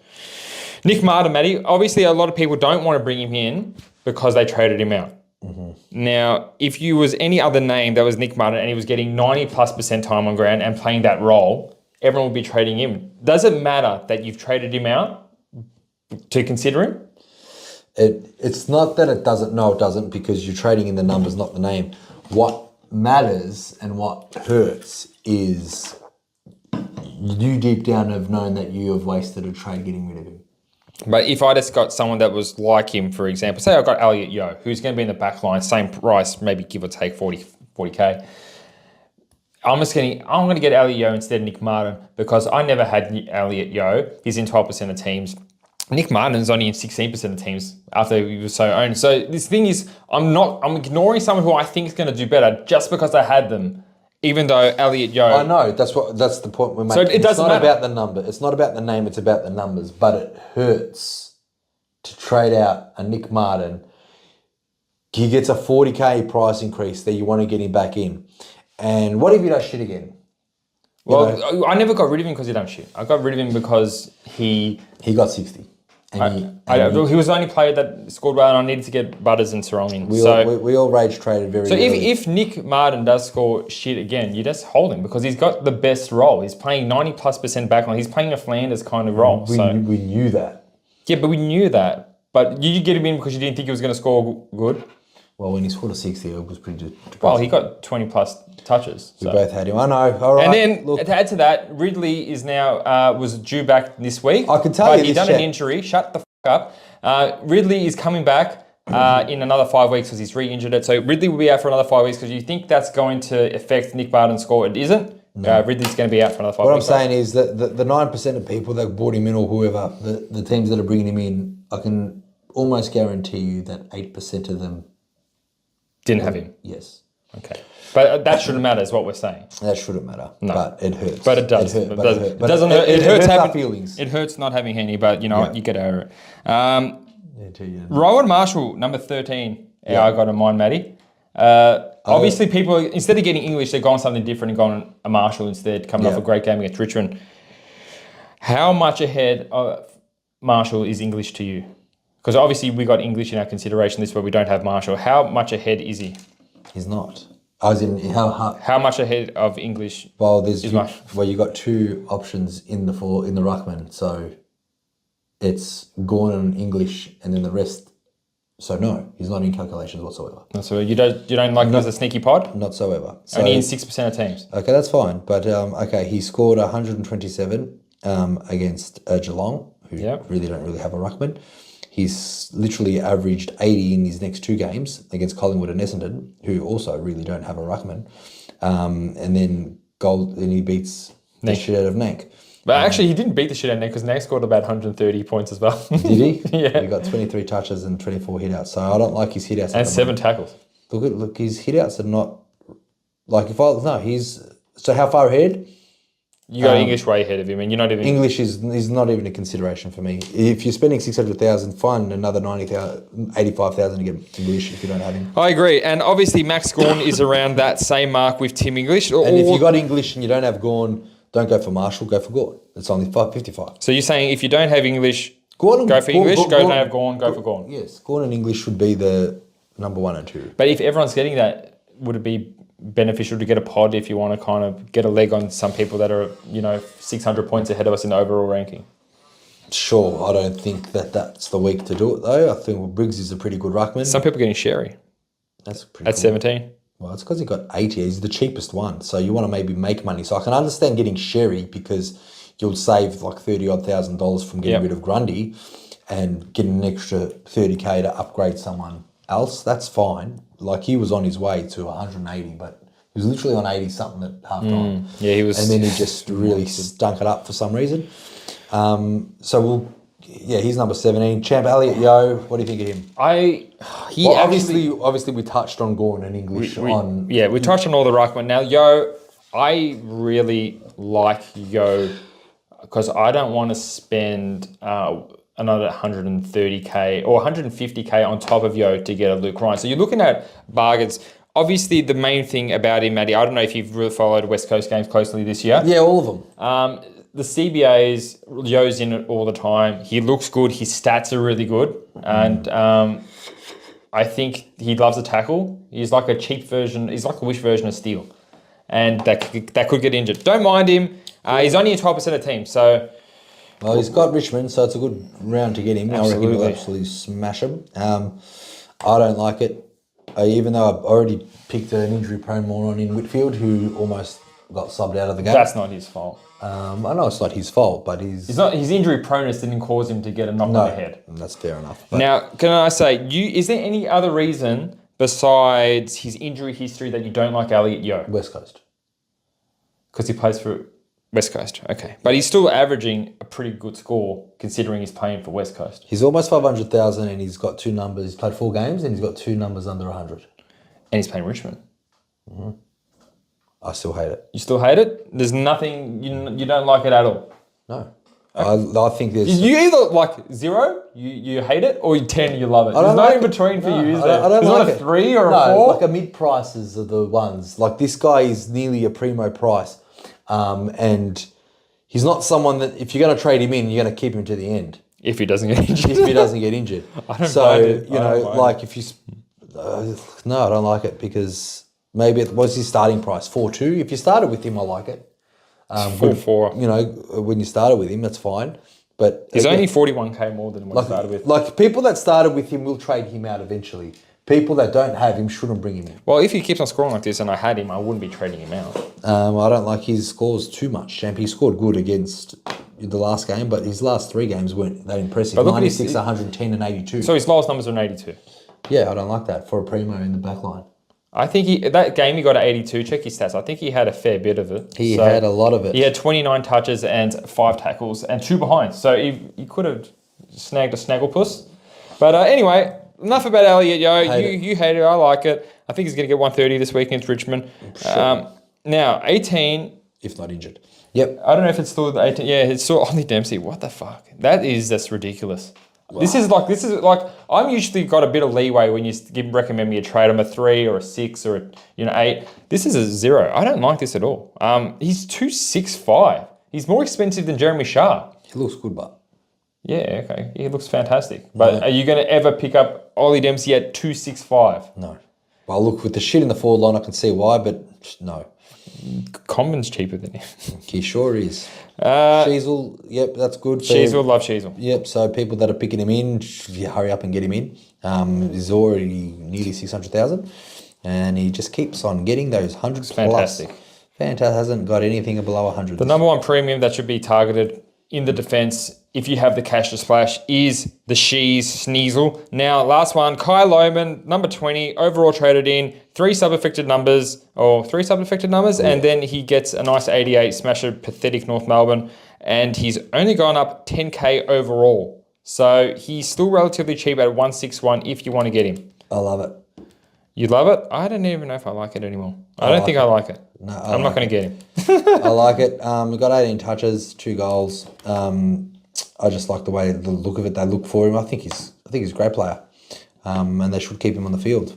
Nick Martin, Matty, obviously a lot of people don't want to bring him in because they traded him out. Mm-hmm. Now, if you was any other name that was Nick Martin and he was getting 90+% time on ground and playing that role, everyone would be trading him. Does it matter that you've traded him out to consider him? It's not that it doesn't. No, it doesn't, because you're trading in the numbers, not the name. What matters and what hurts is you deep down have known that you have wasted a trade getting rid of him. But if I just got someone that was like him, for example, say I got Elliot Yeo, who's going to be in the back line, same price, maybe give or take 40K. I'm going to get Elliot Yeo instead of Nick Martin because I never had Elliot Yeo. He's in 12% of teams. Nick Martin's only in 16% of teams after he was so owned. So this thing is, I'm ignoring someone who I think is going to do better just because I had them, even though Elliot Yeo. I know, that's the point we're making. So it doesn't matter. About the number. It's not about the name, it's about the numbers. But it hurts to trade out a Nick Martin. He gets a 40K price increase that you want to get him back in. And what if he does shit again? Well, I never got rid of him because he done shit. I got rid of him because he got 60. He was the only player that scored well, and I needed to get Butters and Sarong in. We all rage traded very So early. if Nick Martin does score shit again, you just hold him because he's got the best role. He's playing 90+% backline. He's playing a Flanders kind of role. We knew that. Yeah, but we knew that. But you get him in because you didn't think he was going to score good? Well, when he scored a 60, it was pretty good. Well, he got 20+ touches. We both had him. I know. All right. And then to add to that, Ridley is now was due back this week. I can tell you he's this, done an injury. Shut the up. Ridley is coming back in another 5 weeks because he's re-injured it. So Ridley will be out for another 5 weeks because you think that's going to affect Nick Martin's score. It isn't. No. Ridley's going to be out for another 5 weeks. What I'm saying is that the 9% of people that bought him in or whoever, the teams that are bringing him in, I can almost guarantee you that 8% of them didn't have him. Yes. Okay. But that shouldn't matter is what we're saying. That shouldn't matter. No. But it hurts. But it does. It doesn't hurt. It hurts our feelings. It hurts not having Heeney, but you know what? You get over it. Rowan Marshall, number 13. I got in mind, Matty. Obviously, people, instead of getting English, they're going something different and going a Marshall instead, coming off a great game against Richmond. How much ahead of Marshall is English to you? Because obviously we got English in our consideration this, where we don't have Marshall. How much ahead is he? He's not. As in how much ahead of English? Well, you got two options in the ruckman, so it's Gordon and English, and then the rest. So no, he's not in calculations whatsoever. So you don't like him as a sneaky pod? Not so ever. So, only in 6% of teams. Okay, that's fine. But he scored 127 against Geelong, who really don't have a ruckman. He's literally averaged 80 in his next 2 games against Collingwood and Essendon, who also really don't have a ruckman. And then he beats the shit out of Nank. But actually, he didn't beat the shit out of Nank because Nank scored about 130 points as well. Did he? Yeah. He got 23 touches and 24 hitouts. So I don't like his hitouts. And 7 tackles. Look, his hitouts are not like so how far ahead? You got English way ahead of him, and you're not even English is not even a consideration for me. If you're spending 600,000, find another 85,000 to get English if you don't have him. I agree, and obviously Max Gawn is around that same mark with Tim English. And if you got English and you don't have Gawn, don't go for Marshall, go for Gawn. It's only $5.55. So you're saying if you don't have English, go for English. Don't have Gawn, go for Gawn. Yes, Gawn and English should be the number 1 and 2. But if everyone's getting that, would it be beneficial to get a pod if you want to kind of get a leg on some people that are 600 points ahead of us in the overall ranking? Sure, I don't think that's the week to do it though. I think Briggs is a pretty good ruckman. Some people are getting Sherry. That's pretty at cool. 17. Well, it's because he got 80. He's the cheapest one, so you want to maybe make money. So I can understand getting Sherry because you'll save like $30,000 from getting rid of Grundy and getting an extra 30K to upgrade someone else. That's fine. Like he was on his way to 180, but he was literally on 80 something at half time. Yeah, he was. And then he just really stunk it up for some reason. He's number 17. Champ Elliott Yeo, what do you think of him? Obviously we touched on Gawn and English we touched on all the ruckman. Now Yeo, I really like Yeo because I don't want to spend another 130K or 150K on top of Yeo to get a Luke Ryan. So you're looking at bargains. Obviously, the main thing about him, Matty, I don't know if you've really followed West Coast games closely this year. Yeah, all of them. The CBAs, Yo's in it all the time. He looks good. His stats are really good. And I think he loves a tackle. He's like a cheap version. He's like a wish version of Steele. And that could get injured. Don't mind him. He's only a 12% of team. So... Well, he's got Richmond, so it's a good round to get him. Absolutely. I reckon he'll absolutely smash him. I don't like it, even though I've already picked an injury-prone moron in Whitfield who almost got subbed out of the game. That's not his fault. I know it's not his fault, but his injury proneness didn't cause him to get a knock on the head. That's fair enough. But now, can I say, is there any other reason besides his injury history that you don't like Elliott Yeo? West Coast. Because he plays for West Coast, okay. But he's still averaging a pretty good score considering he's playing for West Coast. He's almost 500,000 and he's got 2 numbers. He's played 4 games and he's got 2 numbers under 100. And he's playing Richmond. Mm-hmm. I still hate it. You still hate it? There's nothing, you don't like it at all? No. Okay. I think there's... You either like 0, you hate it, or 10, you love it. There's no in between for you, is there? I don't There's like not a 3 or a 4? Like a mid-prices are the ones. Like this guy is nearly a primo price. And he's not someone that if you're going to trade him in, you're going to keep him to the end. If he doesn't get injured. If he doesn't get injured. I don't mind it. Like if you... no, I don't like it because maybe it was his starting price, 4.2. If you started with him, I like it. 4.4. When you started with him, that's fine. But he's only 41K more than what he started with. Like people that started with him will trade him out eventually. People that don't have him shouldn't bring him in. Well, if he keeps on scoring like this and I had him, I wouldn't be trading him out. I don't like his scores too much, Champ. He scored good against the last game, but his last 3 games weren't that impressive. 96, 110 and 82. So his lowest numbers are an 82. Yeah, I don't like that for a primo in the back line. I think that game he got at 82, check his stats. I think he had a fair bit of it. He had a lot of it. He had 29 touches and 5 tackles and 2 behinds. So he could have snagged a snagglepuss. But anyway, enough about Elliott Yeo. You hate it. I like it. I think he's going to get 130 this week against Richmond. Sure. Now, 18. If not injured. Yep. I don't know if it's still 18. Yeah, it's still Ollie Dempsey. What the fuck? That's ridiculous. Wow. This is like I'm usually got a bit of leeway when you recommend me a trade. I'm a 3 or a 6 or a 8. This is a 0. I don't like this at all. He's 265. He's more expensive than Jeremy Shah. He looks good, but yeah, okay, he looks fantastic. But are you going to ever pick up Ollie Dempsey at 265? No. Well, look, with the shit in the forward line, I can see why, but no. Comben's cheaper than him. He sure is. Sheasel, yep, that's good. Sheasel, love Sheasel. Yep, so people that are picking him in, you hurry up and get him in. He's already nearly 600,000, and he just keeps on getting those 100 plus. Fantastic. Hasn't got anything below 100. The number 1 premium that should be targeted in the defence if you have the cash to splash, is the Shees Sneasel. Now, last one, Kai Lohman, number 20, overall traded in, 3 sub-affected numbers, and then he gets a nice 88, smasher, pathetic North Melbourne, and he's only gone up 10K overall. So he's still relatively cheap at 161 if you want to get him. I love it. You love it? I don't even know if I like it anymore. I don't think I like it. No, I'm not going to get him. I like it. We got 18 touches, 2 goals. I just like the look of it. They look for him. I think he's a great player, and they should keep him on the field.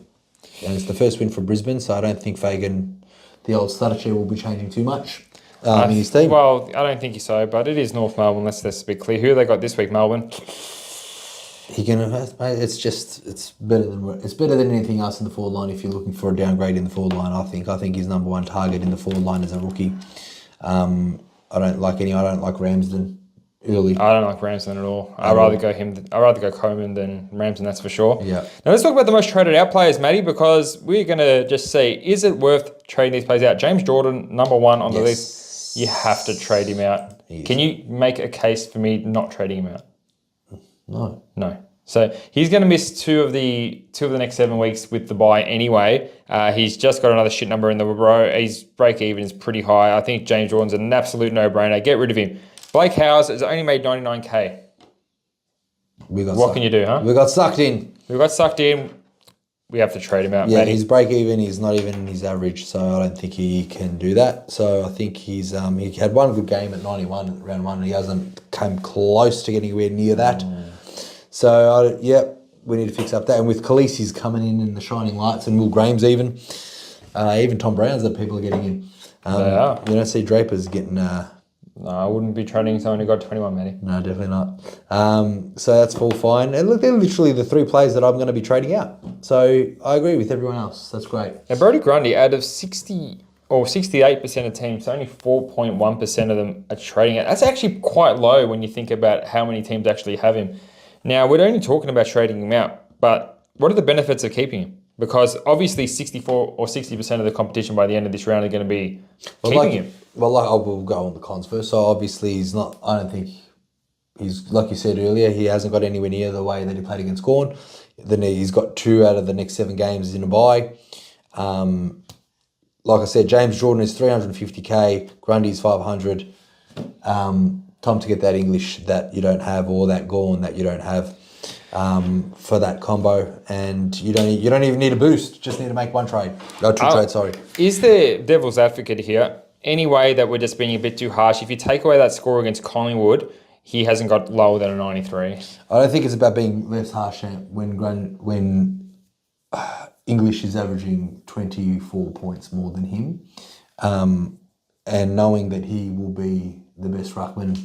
And it's the first win for Brisbane, so I don't think Fagan, the old starter chair, will be changing too much in his team. Well, I don't think so, but it is North Melbourne. Let's be clear. Who have they got this week, Melbourne? It's better than anything else in the forward line. If you're looking for a downgrade in the forward line, I think his number one target in the forward line is a rookie. I don't like Ramsden early. I don't like Ramsden at all. I'd rather go Coleman than Ramsden, that's for sure. Yeah. Now let's talk about the most traded out players, Matty, because we're going to just see, is it worth trading these players out? James Jordan, number 1 on the list. You have to trade him out. Can you make a case for me not trading him out? No. So he's going to miss two of the next 7 weeks with the bye anyway. He's just got another shit number in the row. His break even is pretty high. I think James Jordan's an absolute no-brainer. Get rid of him. Blake Howes has only made 99K. What can you do, huh? We got sucked in. We have to trade him out. Yeah, Matty. his break even is not even his average, so I don't think he can do that. So I think he's he had one good game at 91 round 1, and he hasn't come close to getting anywhere near that. So we need to fix up that. And with Khaleesi's coming in the shining lights, and Will Graham's even Tom Brown's that people are getting in. They are. You don't see Draper's getting. No, I wouldn't be trading someone who got 21, Matty. No, definitely not. So that's all fine. And look, they're literally the 3 players that I'm going to be trading out. So I agree with everyone else. That's great. Now, Brodie Grundy, out of 60 or 68% of teams, only 4.1% of them are trading out. That's actually quite low when you think about how many teams actually have him. Now, we're only talking about trading him out, but what are the benefits of keeping him? Because obviously 64 or 60% of the competition by the end of this round are going to be keeping him. Well, we'll go on the cons first. So obviously I don't think he's, like you said earlier, he hasn't got anywhere near the way that he played against Gawn. Then he's got 2 out of the next 7 games in a bye. Like I said, James Jordan is 350K, Grundy's 500. Time to get that English that you don't have, or that Gawn that you don't have, for that combo, and you don't even need a boost. Just need to make 1 trade. No, 2 trades. Sorry. Is there devil's advocate here? Any way that we're just being a bit too harsh? If you take away that score against Collingwood, he hasn't got lower than a 93. I don't think it's about being less harsh when English is averaging 24 points more than him, and knowing that he will be the best ruckman.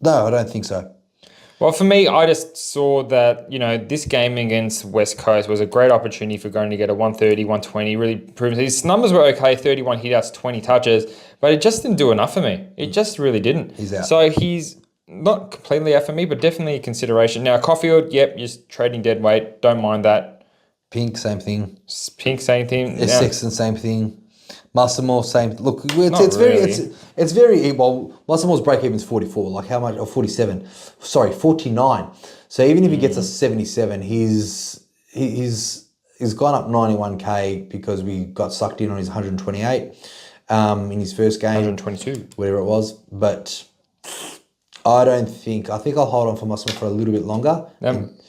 No, I don't think so. Well, for me, I just saw that, this game against West Coast was a great opportunity for going to get a 130, 120, really proving his numbers were okay, 31 hitouts, 20 touches, but it just didn't do enough for me. It just really didn't. He's out. So he's not completely out for me, but definitely a consideration. Now, Caulfield, just trading dead weight. Don't mind that. Pink, same thing. Pink, same thing. Sexton, same thing. Musselmore, same. Look, it's very well. Musselmore's break even is 44. Like how much? Or 47. Sorry, 49. So even if he gets a 77, he's gone up 91K because we got sucked in on his 128 in his first game. 122, whatever it was. But I think I'll hold on for Musselmore for a little bit longer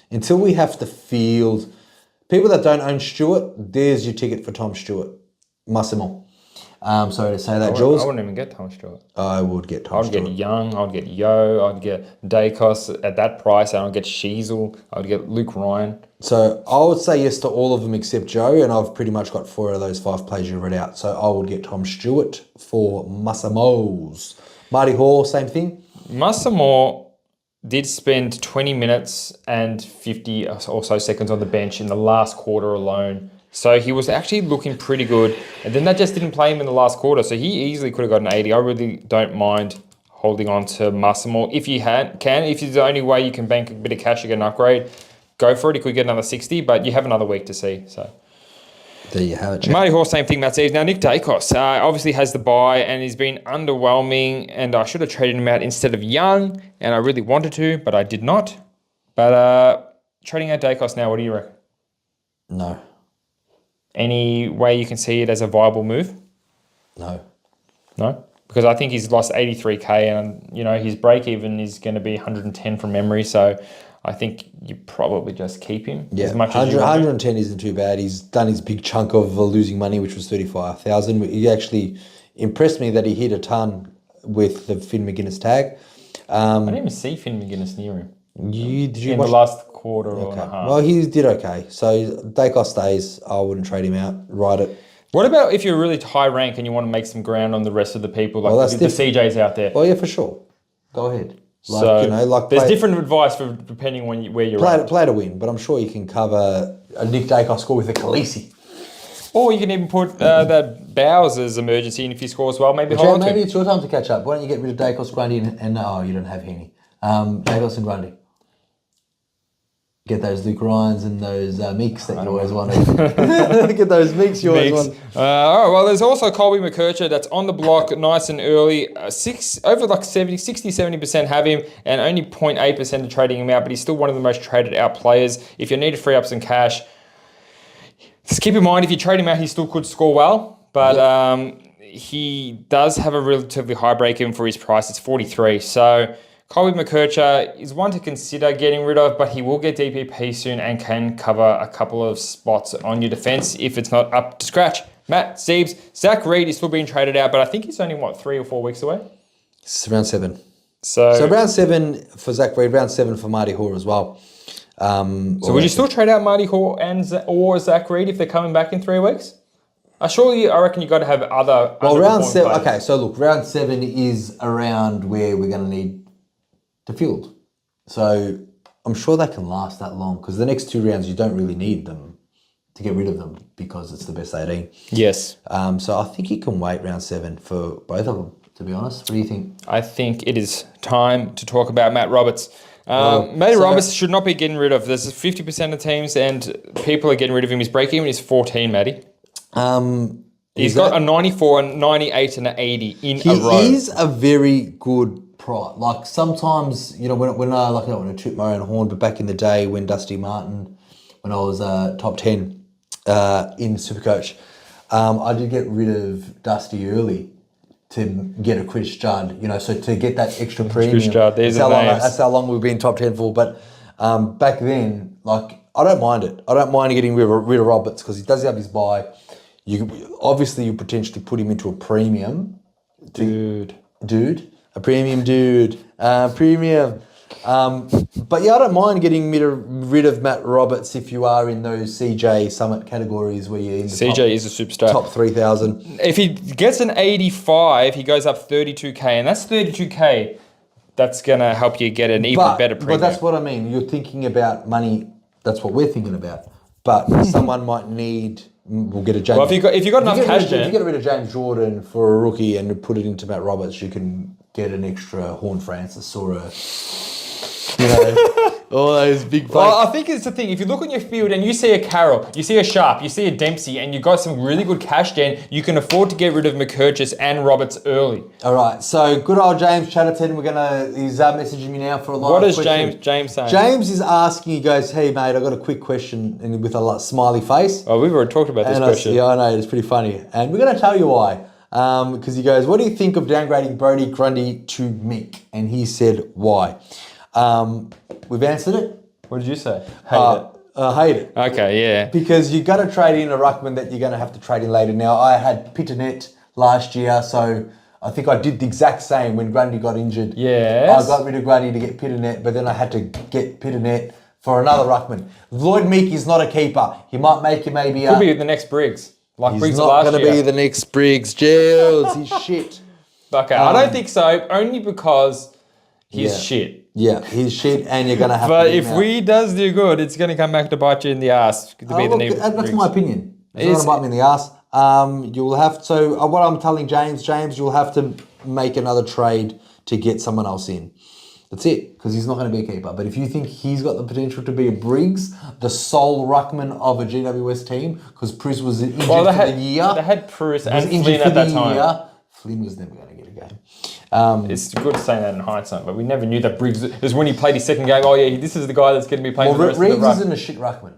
until we have to field people that don't own Stewart. There's your ticket for Tom Stewart, Musselmore. Sorry to say that, Jules. I wouldn't even get Tom Stewart. I would get Tom Stewart. I'd get Young, I'd get Yo, I'd get Dacos at that price, and I'd get Sheasel, I'd get Luke Ryan. So I would say yes to all of them except Joe, and I've pretty much got 4 of those 5 plays you've read out. So I would get Tom Stewart for Musselmores. Marty Hall, same thing. Musselmore did spend 20 minutes and 50 or so seconds on the bench in the last quarter alone. So he was actually looking pretty good. And then that just didn't play him in the last quarter. So he easily could have got an 80. I really don't mind holding on to Musselmore. If you can, if it's the only way you can bank a bit of cash to get an upgrade, go for it. He could get another 60, but you have another week to see. So There you have it, Jack. Marty Horse, same thing, Matt Seaves. Now, Nick Dacos obviously has the bye and he's been underwhelming, and I should have traded him out instead of Young, and I really wanted to, but I did not. But trading out Dacos now, what do you reckon? No. Any way you can see it as a viable move? No. No? Because I think he's lost 83K, and, you know, his break-even is going to be 110 from memory, so I think you probably just keep him as much as you want. 110 isn't too bad. He's done his big chunk of losing money, which was 35,000. He actually impressed me that he hit a ton with the Finn McGuinness tag. I didn't even see Finn McGuinness near him. Did you in watch the last quarter or and a half? Well, he did okay. So Dacos stays. I wouldn't trade him out. Ride it. What about if you're really high rank and you want to make some ground on the rest of the people, like the CJs out there? Oh yeah, for sure. Go ahead. There's different advice for depending on where you're at. Play to win, but I'm sure you can cover a Nick Dacos score with a Khaleesi. Or you can even put that Bowers as emergency, and if he scores well, maybe hold on to him. Maybe it's your time to catch up. Why don't you get rid of Dacos, Grundy, and you don't have Heeney. Dacos and Grundy. Get those Luke Ryans and those Meeks that you always wanted. Get those Meeks you always want. All right, well, there's also Colby McKercher that's on the block nice and early. 60-70% have him, and only 0.8% are trading him out, but he's still one of the most traded out players. If you need to free up some cash, just keep in mind, if you trade him out, he still could score well, but he does have a relatively high break-even for his price. It's 43, so Colby McKercher is one to consider getting rid of, but he will get DPP soon and can cover a couple of spots on your defense if it's not up to scratch. Matt Seaves, Zach Reid is still being traded out, but I think he's only, 3 or 4 weeks away? It's round 7. So round 7 for Zach Reid, round 7 for Marty Hoare as well. So would you still trade out Marty Hoare or Zach Reid if they're coming back in 3 weeks? I reckon you've got to have other... Well, round 7... players. Okay, so look, round 7 is around where we're going to need the field. So I'm sure they can last that long, because the next 2 rounds you don't really need them to get rid of them because it's the best 18. Yes. So I think you can wait round 7 for both of them, to be honest. What do you think? I think it is time to talk about Matt Roberts. Roberts should not be getting rid of. There's 50% of teams and people are getting rid of him. His break-even is 14, Matty. He's got a 94, a 98 and an 80 in a row. He is a very good price. Like sometimes, when I don't want to toot my own horn, but back in the day when Dusty Martin, when I was top 10 in Supercoach, I did get rid of Dusty early to get a Chris Judd, so to get that extra premium. Chris Judd, that's how long we've been top 10 for. But back then, I don't mind it. I don't mind getting rid of Roberts because he does have his bye. You potentially put him into a premium. Dude. A premium dude. Premium. But yeah, I don't mind getting rid of Matt Roberts if you are in those CJ Summit categories where you're in the CJ is a superstar. Top 3,000. If he gets an 85, he goes up 32K, and that's 32K. That's going to help you get an even better premium. But that's what I mean. You're thinking about money. That's what we're thinking about. But someone might need... We'll get a James... Well, if you got enough cash, if you get rid of James Jordan for a rookie and put it into Matt Roberts, you can get an extra Horn Francis or a... all those big players. Well, I think it's the thing. If you look on your field and you see a Carroll, you see a Sharp, you see a Dempsey, and you've got some really good cash gen, you can afford to get rid of McKercher and Roberts early. All right. So good old James Chatterton. He's messaging me now for a live question. What is James saying? James is asking, he goes, "Hey mate, I got a quick question," and with a smiley face. Oh, we've already talked about this question. I know it's pretty funny, and we're going to tell you why. Because he goes, "What do you think of downgrading Brodie Grundy to Mick?" And he said, "Why?" We've answered it. What did you say? Hate it. Okay, yeah. Because you're going to trade in a ruckman that you're going to have to trade in later. Now, I had Pitternet last year, so I think I did the exact same when Grundy got injured. Yes. I got rid of Grundy to get Pitternet, but then I had to get Pitternet for another ruckman. Lloyd Meek is not a keeper. He might make you maybe... Could be the next Briggs. He's not going to be the next Briggs. Gilles, he's shit. Okay, I don't think so, only because he's shit. Yeah, he's shit, and you're going to have but to... But if we does do good, it's going to come back to bite you in the ass. That's my opinion. It's not going to bite me in the ass. You'll have to... what I'm telling James, you'll have to make another trade to get someone else in. That's it, because he's not going to be a keeper. But if you think he's got the potential to be a Briggs, the sole ruckman of a GWS team, because Pris was injured for the year. They had Pris and Flynn at that time. Flynn was never going to get a game. It's good saying that in hindsight, but we never knew that Briggs was when he played his second game. Oh yeah, this is the guy that's going to be playing for the rest of the ruck. Briggs isn't a shit ruckman.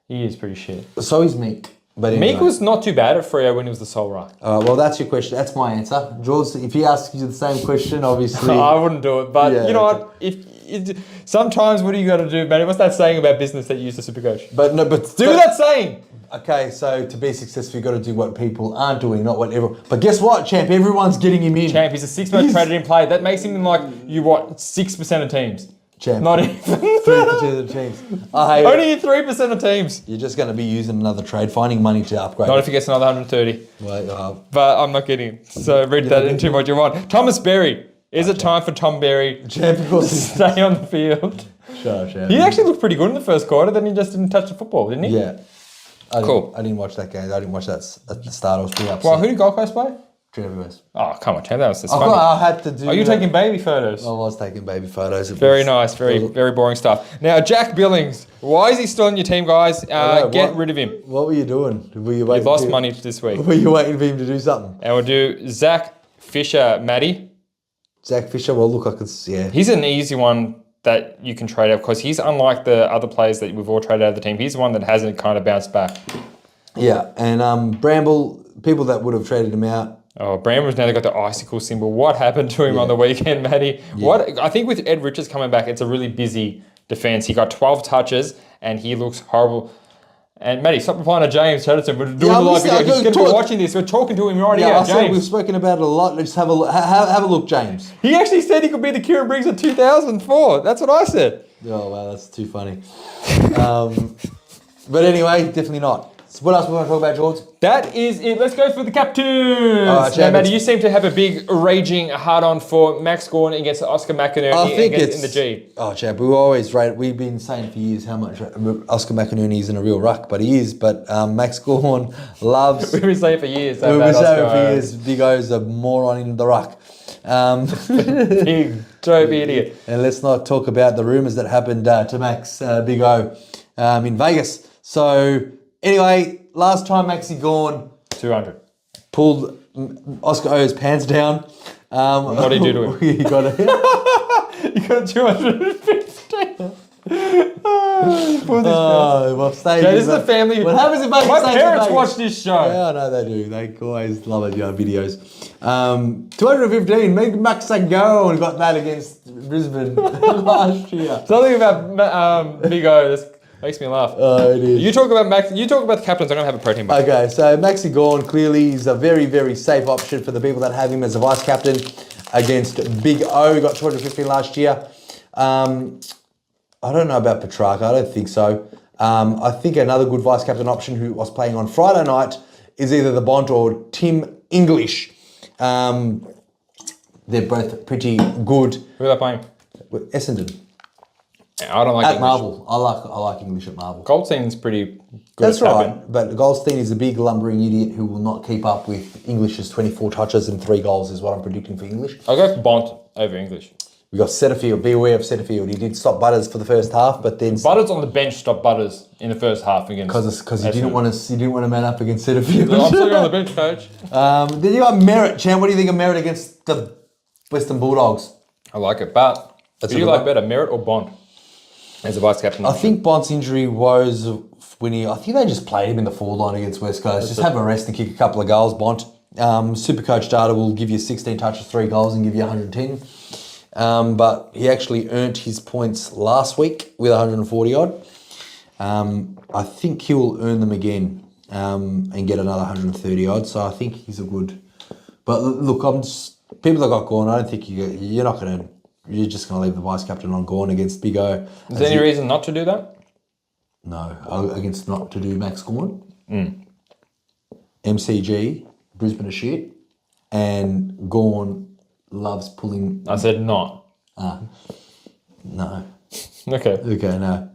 He is pretty shit. So is Meek. But anyway. Meek was not too bad at Freo when he was the sole ruck. Well, that's your question. That's my answer. George, if he asks you the same question, obviously... I wouldn't do it, but you know what? Sometimes what do you got to do, man? What's that saying about business that you use the Supercoach? But do that saying! Okay, so to be successful, you've got to do what people aren't doing, not what everyone... But guess what, champ? Everyone's getting him in. Champ, he's a 6 most traded in player. That makes him like, 6% of teams. Champ. Not even 3% of the teams. Only 3% of teams. You're just going to be using another trade, finding money to upgrade. Not if he gets another 130. But I'm not getting it. So read that into what you want. Thomas Berry. Is it time for Tom Berry to stay on the field? Sure. He actually looked pretty good in the first quarter, then he just didn't touch the football, didn't he? Yeah. Cool. I didn't watch that game. I didn't watch that at the start. I was pretty upset. Well, who did Gold Coast play? GWS. Oh, come on, champ. That was just funny. I had to do Are you taking baby photos? I was taking baby photos. Very nice. Very boring stuff. Now, Jack Billings. Why is he still on your team, guys? Get rid of him. What were you doing? You lost money this week. Were you waiting for him to do something? And we'll do Zach Fisher, Matty. Zach Fisher, well, look, I can see. Yeah. He's an easy one that you can trade out because he's unlike the other players that we've all traded out of the team. He's the one that hasn't kind of bounced back. Yeah, and Bramble, people that would have traded him out. Oh, Bramble's now got the icicle symbol. What happened to him on the weekend, Matty? Yeah. I think with Ed Richards coming back, it's a really busy defence. He got 12 touches and he looks horrible. And Matty, stop replying to James Chatterton. We're doing the live video. He's going to be watching this. We're talking to him right here. I said we've spoken about it a lot. Let's have a look. Have a look, James. He actually said he could be the Kieran Briggs of 2004. That's what I said. Oh, wow, that's too funny. But anyway, definitely not. So what else we want to talk about, George? That is it. Let's go for the captains. Now, Matty, you seem to have a big raging hard-on for Max Gawn against Oscar McInerney in the G. Oh, champ, we've been saying for years how much Oscar McInerney isn't a real ruck, but he is. But Max Gawn loves... We've been saying for years. We've been saying for years, Big O's a moron in the ruck. Big dopey idiot. And let's not talk about the rumours that happened to Max Big O in Vegas. So... Anyway, last time Maxi Gawn 200 pulled Oscar O's pants down. What did he do to him? He got it. He got 250. This is a family. What happens if my parents watch this show? Yeah, I know they do. They always love your videos. 215. Max Gawn got that against Brisbane last year. Something about Big O. This makes me laugh. Oh, it is. You talk about Max. You talk about the captains. I'm gonna have a protein bar. Okay, so Maxi Gawn clearly is a very, very safe option for the people that have him as a vice captain against Big O. Got 215 last year. I don't know about Petrarca. I don't think so. I think another good vice captain option who was playing on Friday night is either the Bont or Tim English. They're both pretty good. Who are they playing? Essendon. I don't like at English. Marvel. I like English at Marvel. Goldstein's pretty good. That's right, but Goldstein is a big lumbering idiot who will not keep up with English's 24 touches and 3 goals is what I'm predicting for English. I'll go for Bont over English. We got Setterfield. Be aware of Setterfield. He did stop Butters for the first half, but then Butters on the bench stopped Butters in the first half against because he didn't want to man up against Setterfield. I'm still on the bench, coach. Then you got Merritt, champ. What do you think of Merritt against the Western Bulldogs? I like it, but who do you like better, Merritt or Bont? As a vice captain. I think Bont's injury woes when I think they just played him in the forward line against West Coast. Just have a rest and kick a couple of goals, Bont. Supercoach data will give you 16 touches, 3 goals and give you 110. But he actually earned his points last week with 140 odd. I think he'll earn them again and get another 130 odd. So I think he's a good... But look, people that got Gawn, I don't think you're not going to... You're just going to leave the vice captain on Gawn against Big O. Is there any reason not to do that? No, against not to do Max Gawn. MCG, Brisbane are shit, and Gawn loves pulling... I said not. No. Okay, no.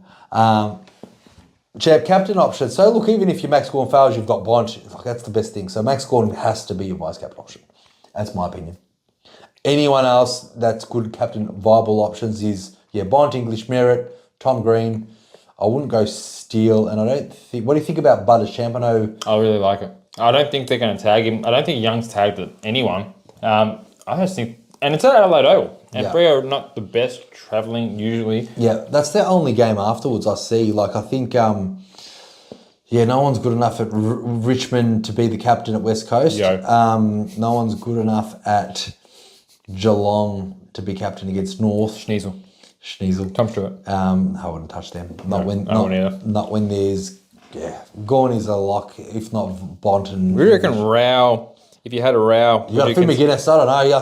Chap, captain option. So look, even if your Max Gawn fails, you've got Bont. Like, that's the best thing. So Max Gawn has to be your vice captain option. That's my opinion. Anyone else that's good captain viable options is, Bont, English Merit, Tom Green. I wouldn't go Steele, and I don't think... What do you think about Butters Champ? I know... I really like it. I don't think they're going to tag him. I don't think Young's tagged anyone. I just think... And it's at Adelaide Oval. And Freo are not the best travelling usually. Yeah, that's their only game afterwards I see. Like, I think... no one's good enough at Richmond to be the captain at West Coast. No one's good enough at Geelong to be captain against North. Schneasel. Tom Stewart. I wouldn't touch them. Not when there's Gorn is a lock, if not Bont and. We reckon Rao. If you had a Rao, you got Phil McGuinness. I don't know.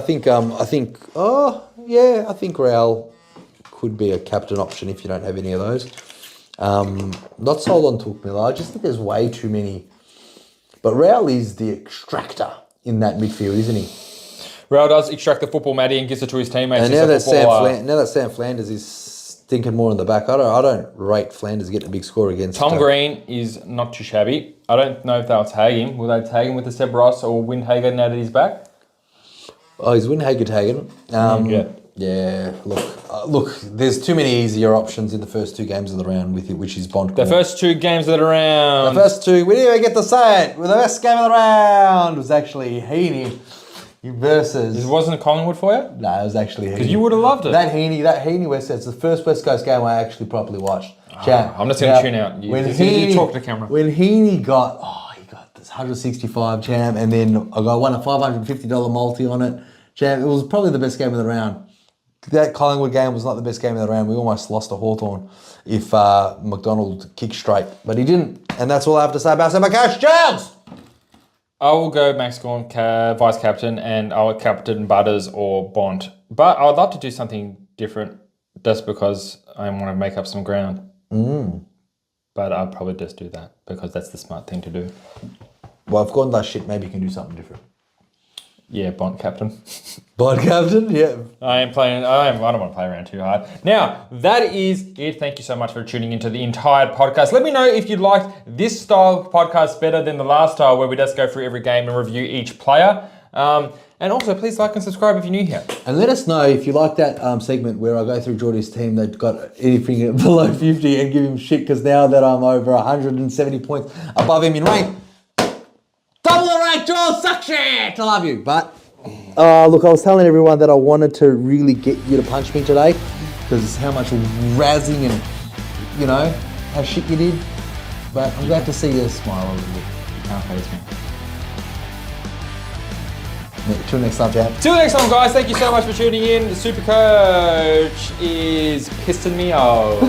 I think Rao could be a captain option if you don't have any of those. Not sold on Touk Miller. I just think there's way too many. But Rao is the extractor in that midfield, isn't he? Rao does extract the football, Matty, and gives it to his teammates. And now that Sam Flanders is thinking more in the back, I don't rate Flanders getting a big score against. Tom Green is not too shabby. I don't know if they'll tag him. Will they tag him with the Seb Ross or Windhager now that he's back? Oh, he's Windhager tagging. Yeah. Look. There's too many easier options in the first two games of the round with it, which is Bont. The first two games of the round. The first two. We didn't even get to say it. The best game of the round was actually Heeney versus. It wasn't a Collingwood for you? No, it was actually Heeney. Because you would have loved it. That Heeney West Coast. It's the first West Coast game I actually properly watched. I'm just going to tune out. You talk to the camera. When Heeney got this 165 champ, and then I won a $550 multi on it. Champ, it was probably the best game of the round. That Collingwood game was not the best game of the round. We almost lost to Hawthorn if McDonald kicked straight, but he didn't. And that's all I have to say about SuperCoach. Jones! I will go Max Gawn, vice captain, and I would captain Butters or Bont. But I would love to do something different just because I want to make up some ground. But I'll probably just do that because that's the smart thing to do. Well, if Gordon does shit, maybe you can do something different. Yeah, Bont captain. Bont captain, yeah. I don't want to play around too hard. Now, that is it. Thank you so much for tuning into the entire podcast. Let me know if you liked this style of podcast better than the last style where we just go through every game and review each player. And also, please like and subscribe if you're new here. And let us know if you like that segment where I go through Jordie's team that got anything below 50 and give him shit because now that I'm over 170 points above him in rank, double the rank, Joel, suck shit! I love you. But, look, I was telling everyone that I wanted to really get you to punch me today because how much razzing and, how shit you did. But I'm glad to see you smile a little bit. You can't face me. Till next time, champ. Till next time, guys. Thank you so much for tuning in. The SuperCoach is pissing me off.